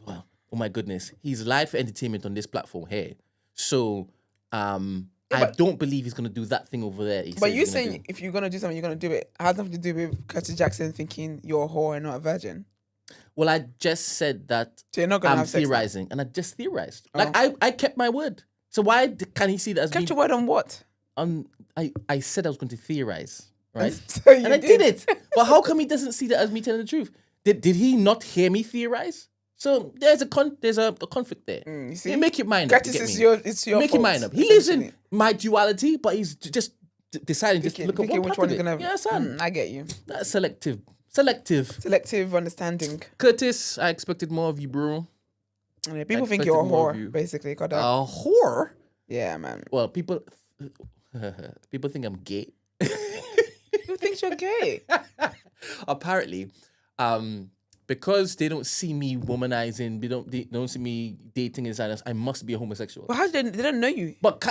well, oh my goodness, he's live for entertainment on this platform here. So, I don't believe he's going to do that thing over there. But you saying if you're gonna do something, you're gonna do it. It has nothing to do with Curtis Jackson thinking you're a whore and not a virgin. Well, I just said that So you're not gonna I'm have sex. theorizing, and I just theorized. Like I kept my word. So why can he see that as Kept me? your word on what? I said I was going to theorize, right? So you and I did it. But how come he doesn't see that as me telling the truth? Did he not hear me theorize? So there's a conflict there. You see, You make your mind up. Curtis you get is me? it's your Make your fault, mind up. He lives in essentially. my duality, but he's just deciding just to look at Picking one which part one of is it. gonna. Yeah, son. I get you. That's selective. Selective understanding. Curtis, I expected more of you, bro. Yeah, people think expected you're a more of you. whore, basically. Got that? A whore? Yeah, man. Well, people think I'm gay. Who thinks you're gay? Apparently, because they don't see me womanizing, they don't see me dating and silence, I must be a homosexual. But how did they don't know you? But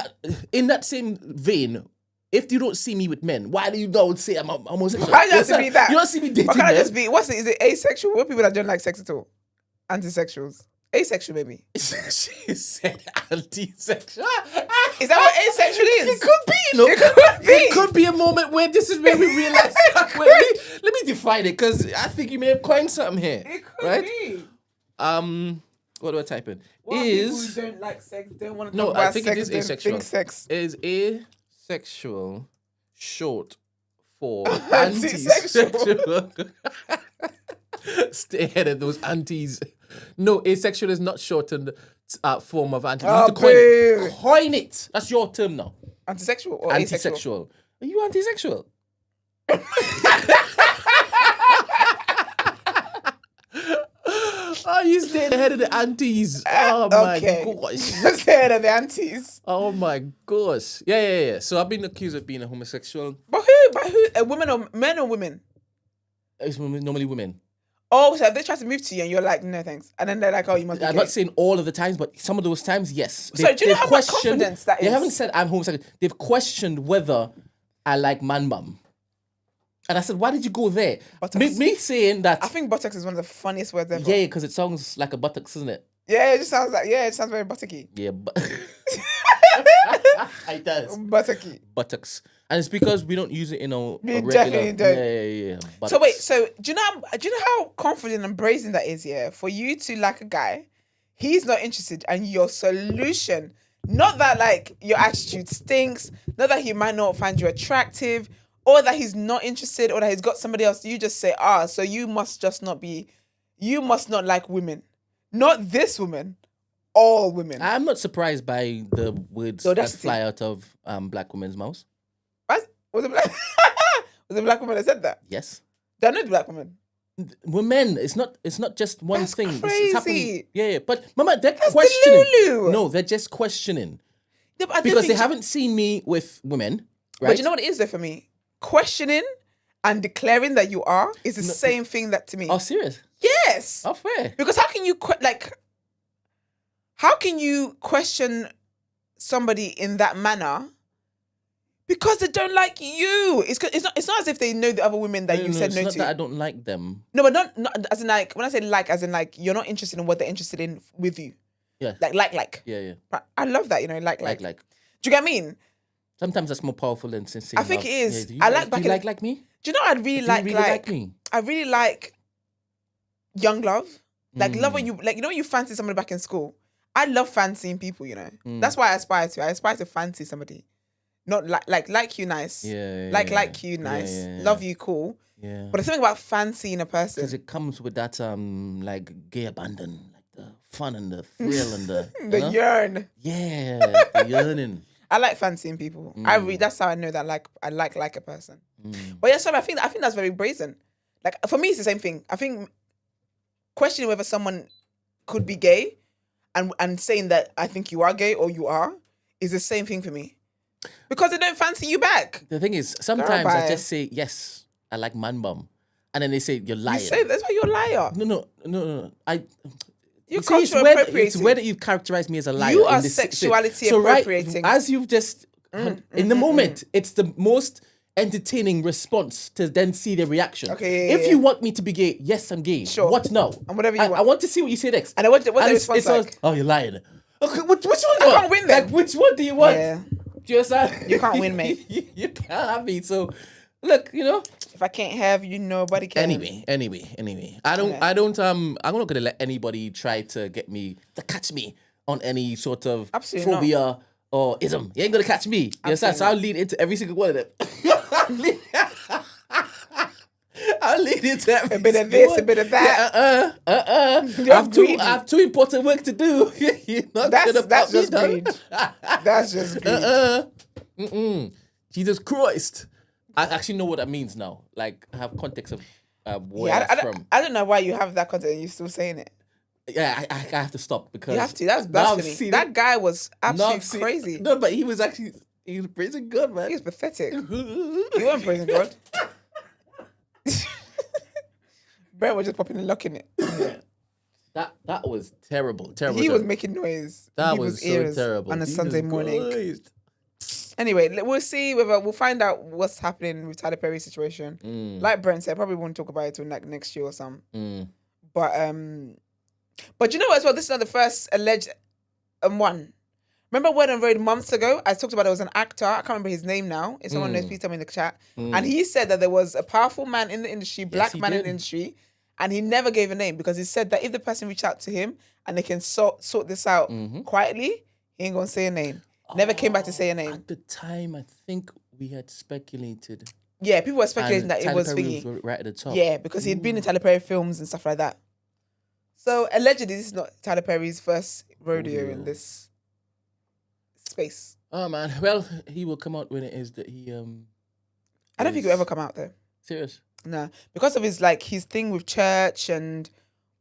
in that same vein, if you don't see me with men, why do you not say I'm a homosexual? Why does it have to be that? You don't see me dating Why can't I men. just be? Is it asexual? What people that don't like sex at all? Antisexuals. Asexual, maybe. She said anti-sexual. Is that what asexual is? It could be, you know. It could be. It could be a moment where this is where we realize. Let me define it, because I think you may have coined something here. It could right? be. What do I type in? What is people who don't like sex, don't want to no, talk about I think sex, it is don't asexual. think sex. Is asexual short for Antisexual. antisexual? Stay ahead of those antis. No, asexual is not shortened form of anti. You Oh, need to boo. coin it. That's your term now. Antisexual or asexual? Antisexual. Are you antisexual? Oh, you staying ahead of the antis. Oh my gosh. Stay ahead of the aunties. Oh my gosh. Yeah. So I've been accused of being a homosexual. But who? By who? Women or men or women? It's normally women. Oh, so if they try to move to you and you're like, no thanks, and then they're like, oh, you must be I'm gay. not saying all of the times, but some of those times, yes. So do you know They've how much questioned- confidence that They is? haven't said I'm homosexual. They've questioned whether I like man bum. And I said, why did you go there? Buttocks. Me saying that, I think buttocks is one of the funniest words ever. yeah, because it sounds like a buttocks, isn't it? Yeah, it just sounds like, it sounds very buttocky. Yeah, but it does. Buttocky. Buttocks. And it's because we don't use it in a regular... definitely don't. Yeah. So Buttocks. wait, do you know how confident and brazen that is, yeah? For you to like a guy, he's not interested, and your solution, not that like your attitude stinks, not that he might not find you attractive, or that he's not interested, or that he's got somebody else, you just say, so you must not like women. Not this woman, all women. I'm not surprised by the words The that audacity. fly out of black women's mouths. What? Was it black? Was it black woman that said that? Yes. They're not black women. Women, it's not just one That's thing. It's crazy. happening. Yeah. But mama, they're That's questioning. Delulu. No, they're just questioning. Yeah, but I don't Because they think- haven't seen me with women, right? But you know what it is there for me? Questioning and declaring that you are is the same thing that to me. Oh, serious? Yes. Oh, fair. Because how can you question somebody in that manner? Because they don't like you. It's not as if they know the other women that you said it's no not to. that I don't like them. No, but not as in like when I say like, as in like you're not interested in what they're interested in with you. Yeah. Like. Yeah. I love that, like. Like. Do you get what I mean? Sometimes that's more powerful than saying I think love. it is. Do you I like, like back do you in- like me? Do you know I'd really Do like you really like me? I really like young love. Like love when you when you fancy somebody back in school. I love fancying people, That's why I aspire to. I aspire to fancy somebody. Not like you nice. Yeah. Like you nice. Yeah. Love you cool. Yeah. But there's something about fancying a Because person. it comes with that like gay abandon, like the fun and the thrill and the The you know? yearn. Yeah, the yearning. I like fancying people. That's how I know that I like a person. But yeah, sorry, I think that's very brazen. Like for me, it's the same thing. I think questioning whether someone could be gay and saying that I think you are gay or you are is the same thing for me. Because they don't fancy you back. The thing is, sometimes Girl, I bye. just say, yes, I like man bum. and then they say you're lying. You say that's why you're a liar. No. You're See, it's cultural where, appropriating. it's where that you've characterized me as a liar. You in are this sexuality so appropriating. Right, as you've just in the moment, it's the most entertaining response to then see the reaction. Okay, if you want me to be gay, yes, I'm gay. Sure. What now? And whatever you I want. want to see what you say next. And what's the And response like? Oh, you're lying. Okay, which one do you I want? can't win then. Like, which one do you want? Yeah. Do you understand? You can't win, mate. you can't have me. So, look, If I can't have you, nobody can. Anyway. I'm not gonna let anybody try to catch me on any sort of Absolutely phobia or ism. You ain't gonna catch me. You understand? So I'll lead into every single one of them. I'll lead into every A bit of single this, one. a bit of that. I have too important work to do. You're not That's gonna pop me just down. greed. That's just greed. Jesus Christ. I actually know what that means now. Like, I have context of where that's from. I don't know why you have that content and you're still saying it. Yeah, I have to stop because You have to. That's now I've blasphemy. seen That it. guy was Now I've absolutely seen- crazy. No, but he was praising God, man. He was pathetic. You weren't praising God. Brent was just popping and locking it. That was terrible. He was making noise. That in was people's ears so terrible. on a Jesus Sunday morning. Christ. Anyway, we'll see whether we'll find out what's happening with Tyler Perry's situation. Like Brent said, probably won't talk about it till next year or something. But you know what as well? This is not the first alleged one. Remember Word on Road months ago? I talked about there was an actor. I can't remember his name now. If someone knows, please tell me in the chat. And he said that there was a powerful man in the industry, black he man in did. the industry, and he never gave a name because he said that if the person reached out to him and they can sort this out quietly, he ain't gonna say a name. Never came back to say a name. At the time, I think we had speculated. Yeah, people were speculating And that it Tyler was Perry thingy. was right at the top. Yeah, because he had been in Tyler Perry films and stuff like that. So allegedly, this is not Tyler Perry's first rodeo in this space. Oh man, well, he will come out when it is that he I don't think he'll ever come out there. serious. No, because of his thing with church and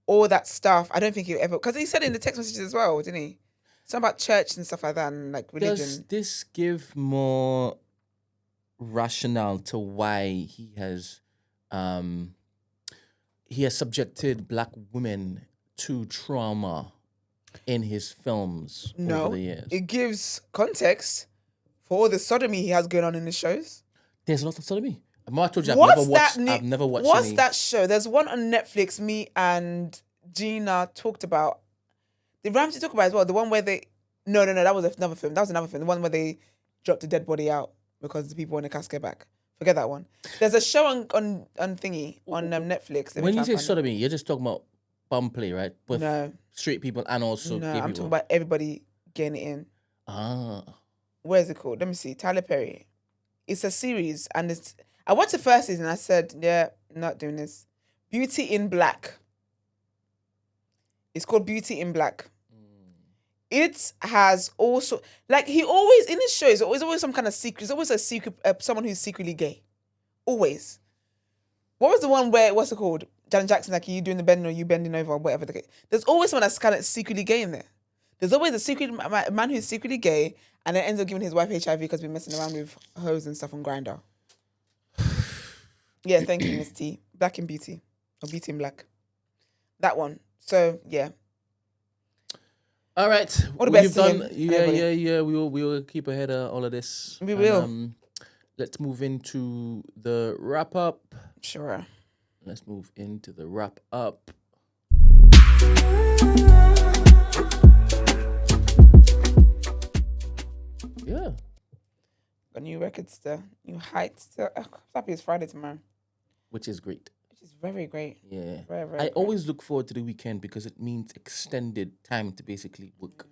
all that stuff. I don't think he'll ever, because he said in the text messages as well, didn't he? Something about church and stuff like that and like religion. Does this give more rationale to why he has subjected black women to trauma in his films No, over the years? it gives context for all the sodomy he has going on in his shows. There's a lot of sodomy. I told you I've never watched What's any. that show? There's one on Netflix. Me and Gina talked about. Did Ramsey talk about it as well? The one where they. No. That was another film. The one where they dropped the dead body out because the people want the casket back. Forget that one. There's a show on thingy on Netflix. Let me When try you and say find it. sodomy, you're just talking about bum play, right? With No. straight people and also No, gay I'm people. talking about everybody getting it in. Ah. Where is it called? Let me see. Tyler Perry. It's a series, and I watched the first season. I said, "Yeah, not doing this." Beauty in Black. It's called Beauty in Black. It has also he always in his shows. There's always some kind of secret. There's always a secret. Someone who's secretly gay. Always. What was the one where what's it called? Janet Jackson, like you doing the bending or you bending over or whatever. There's always someone that's kind of secretly gay in there. There's always a secret man who's secretly gay and then ends up giving his wife HIV because we're messing around with hoes and stuff on Grindr. Yeah, thank you, Miss T. Black in Beauty. Or Beauty in Black. That one. So, yeah. All right. All the best You've to done. him, Yeah. everybody. We will keep ahead of all of this. We will. Let's move into the wrap up. Sure. Let's move into the wrap up. Yeah. Got new records there. New heights. I'm happy it's Friday tomorrow. Which is great. Which is very great. Yeah. Very, very I great. always look forward to the weekend because it means extended time to basically work.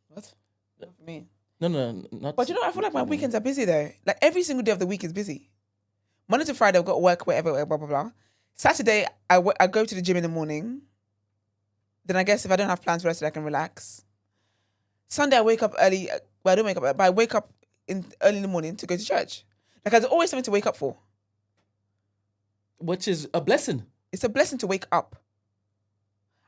What? Not for me. No, not. But you know, I feel like my weekends are busy though. Like every single day of the week is busy. Monday to Friday, I've got work, whatever, blah, blah, blah. Saturday, I go to the gym in the morning. Then I guess if I don't have plans for the rest of the day, I can relax. Sunday, I wake up early. Well, I don't wake up, but I wake up early in the morning to go to church. Like there's always something to wake up for. Which is a blessing. It's a blessing to wake up.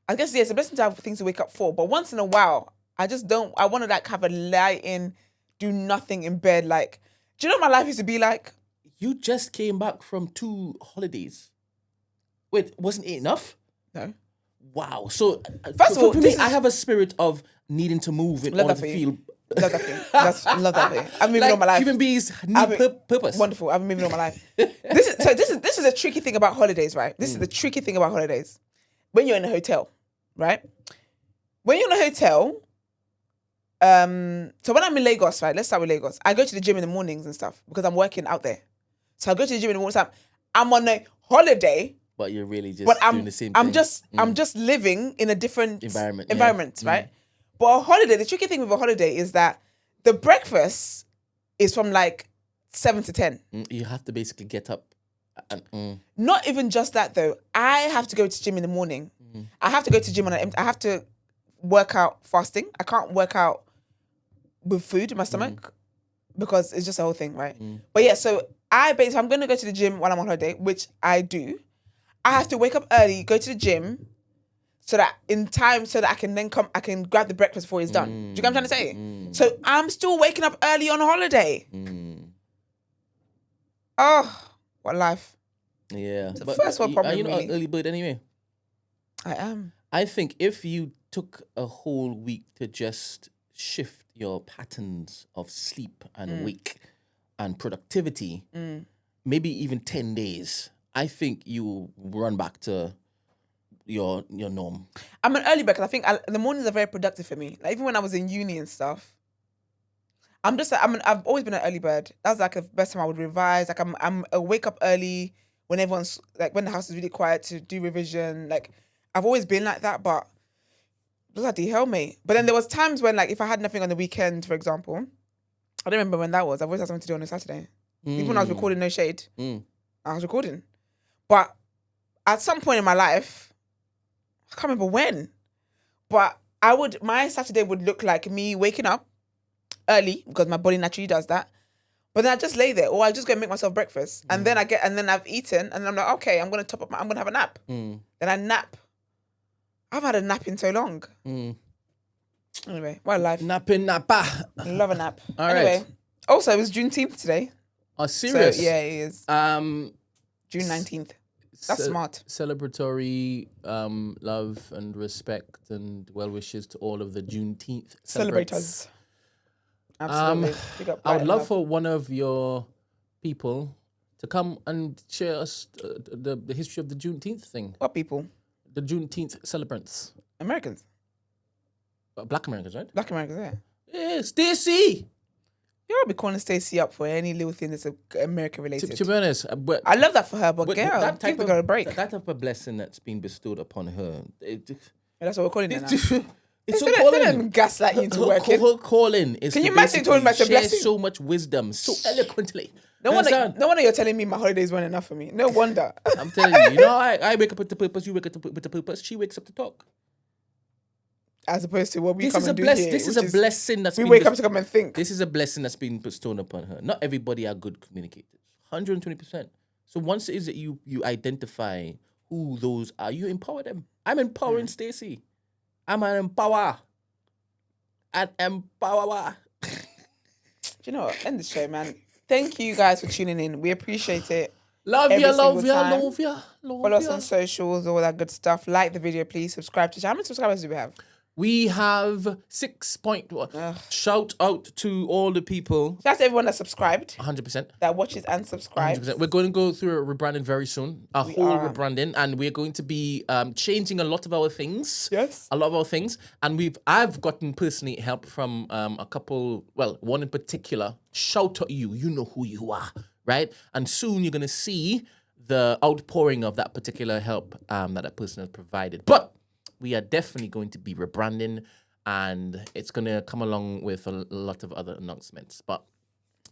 I guess, yeah, it's a blessing to have things to wake up for. But once in a while, I want to have a lie in, do nothing in bed. Like, do you know what my life used to be like? You just came back from 2 holidays. Wait, wasn't it enough? No. Wow. So First of all, for me, this I is- have a spirit of needing to move in Love order that to for you. feel. Love that thing. Love that thing. I've been moving Like all my life. human beings need I've been- purpose. Wonderful. I've been moving all my life. This is a tricky thing about holidays, right? This is the tricky thing about holidays. When you're in a hotel, right? When you're in a hotel, so when I'm in Lagos, right? Let's start with Lagos. I go to the gym in the mornings and stuff because I'm working out there. So I go to the gym in the morning. So I'm on a holiday, But you're really just but doing the same thing. I'm just living in a different Environment, right? But a holiday, the tricky thing with a holiday is that the breakfast is from like 7 to 10. You have to basically get up. And, Not even just that though. I have to go to gym in the morning. I have to go to gym I have to work out fasting. I can't work out with food in my stomach because it's just a whole thing, right? But yeah, so if I'm going to go to the gym while I'm on holiday, which I do, I have to wake up early, go to the gym, so that in time, so that I can grab the breakfast before it's done. Do you get what I'm trying to say? So I'm still waking up early on holiday. Oh, what life. Yeah. the first world problem, Are you not an really. early bird anyway? I am. I think if you took a whole week to just shift your patterns of sleep and wake and productivity, maybe even 10 days, I think you run back to your norm. I'm an early bird because I think the mornings are very productive for me. Like even when I was in uni and stuff, I've always been an early bird. That's like the best time I would revise. Like I wake up early when everyone's like when the house is really quiet to do revision. Like I've always been like that, but bloody hell, mate. But then there was times when like if I had nothing on the weekend, for example, I don't remember when that was. I've always had something to do on a Saturday. Even when I was recording No Shade, I was recording. But at some point in my life, I can't remember when, but my Saturday would look like me waking up early because my body naturally does that. But then I just lay there, or I just go and make myself breakfast, and then I've eaten, and then I'm like, okay, I'm gonna I'm gonna have a nap. Then I nap. I've had a nap in so long. Anyway, what a life. Napping nappa. Love a nap. All anyway, right. also it was Juneteenth today. Oh, serious? So yeah, it is Um, June 19th. That's smart. Celebratory love and respect and well wishes to all of the Juneteenth Celebrators. Absolutely. Big up I would Bright love and for one of your people to come and share us the history of the Juneteenth thing. What people? The Juneteenth celebrants. Americans. Black Americans, right? Black Americans, yeah. Yeah, Stacey. You'll be calling Stacey up for any little thing that's American related. To be honest, but I love that for her, but but girl, that give the girl a break. That type of blessing that's been bestowed upon her. That's what we're calling it now. It's Instead her of calling. gaslight you into working. Her calling is Can to you imagine talking about basically your share blessing? so much wisdom so eloquently. No You wonder understand? you're telling me my holidays weren't enough for me. No wonder. I'm telling you, I wake up with the purpose, you wake up with the purpose, she wakes up to talk. As opposed to what we This come is a and do blessing. here. This is which a blessing that's We been wake up to come and think. This is a blessing that's been bestowed upon her. Not everybody are good communicators. 120%. So once it is that you identify who those are, you empower them. I'm empowering Stacey. I'm an empower. An empower. Do you know what? End the show, man. Thank you guys for tuning in. We appreciate it. Love Every ya, single love ya, time. love ya, love Follow us ya. on socials, all that good stuff. Like the video, please. Subscribe to the channel. How many subscribers do we have? We have 6.1. Shout out to all the people. Shout out to everyone that subscribed, 100%. that watches and subscribes. 100%. We're going to go through a rebranding very soon, a whole are. rebranding, and we're going to be changing a lot of our things. Yes. A lot of our things, and I've gotten personally help from a couple. Well, one in particular. Shout out you. You know who you are, right? And soon you're gonna see the outpouring of that particular help that person has provided. But we are definitely going to be rebranding, and it's gonna come along with a lot of other announcements. But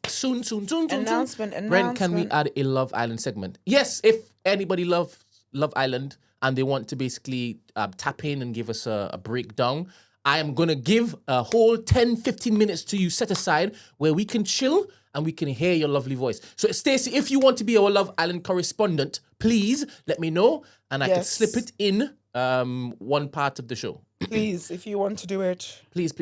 soon. Announcement. Brent, can we add a Love Island segment? Yes, if anybody loves Love Island and they want to basically tap in and give us a breakdown, I am going to give a whole 10-15 minutes to you set aside where we can chill and we can hear your lovely voice. So Stacey, if you want to be our Love Island correspondent, please let me know and I can Yes. slip it in one part of the show. Please, if you want to do it. Please.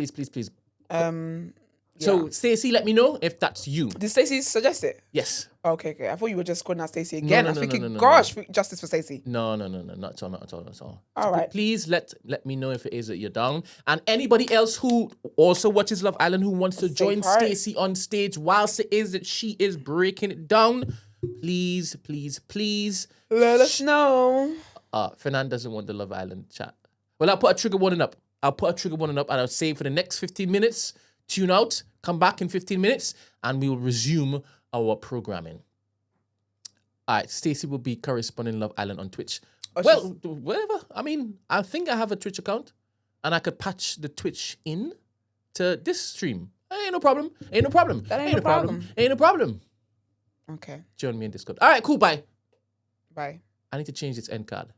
So Stacey, let me know if that's you. Did Stacey suggest it? Yes. Okay. I thought you were just calling out Stacey again. no, I was no, thinking, no, no, gosh, justice for Stacey. No, not at all, not at all. All So right. Please let me know if it is that you're down. And anybody else who also watches Love Island who wants to Say join part. Stacey on stage whilst it is that she is breaking it down, please. Let us know. Fernand doesn't want the Love Island chat. Well, I'll put a trigger warning up. And I'll say for the next 15 minutes, tune out, come back in 15 minutes, and we will resume our programming. All right, Stacey will be corresponding Love Island on Twitch. Well, whatever. I mean, I think I have a Twitch account, and I could patch the Twitch in to this stream. Ain't no problem. That ain't no problem. Ain't no problem. Okay. Join me in Discord. All right, cool. Bye. Bye. I need to change this end card.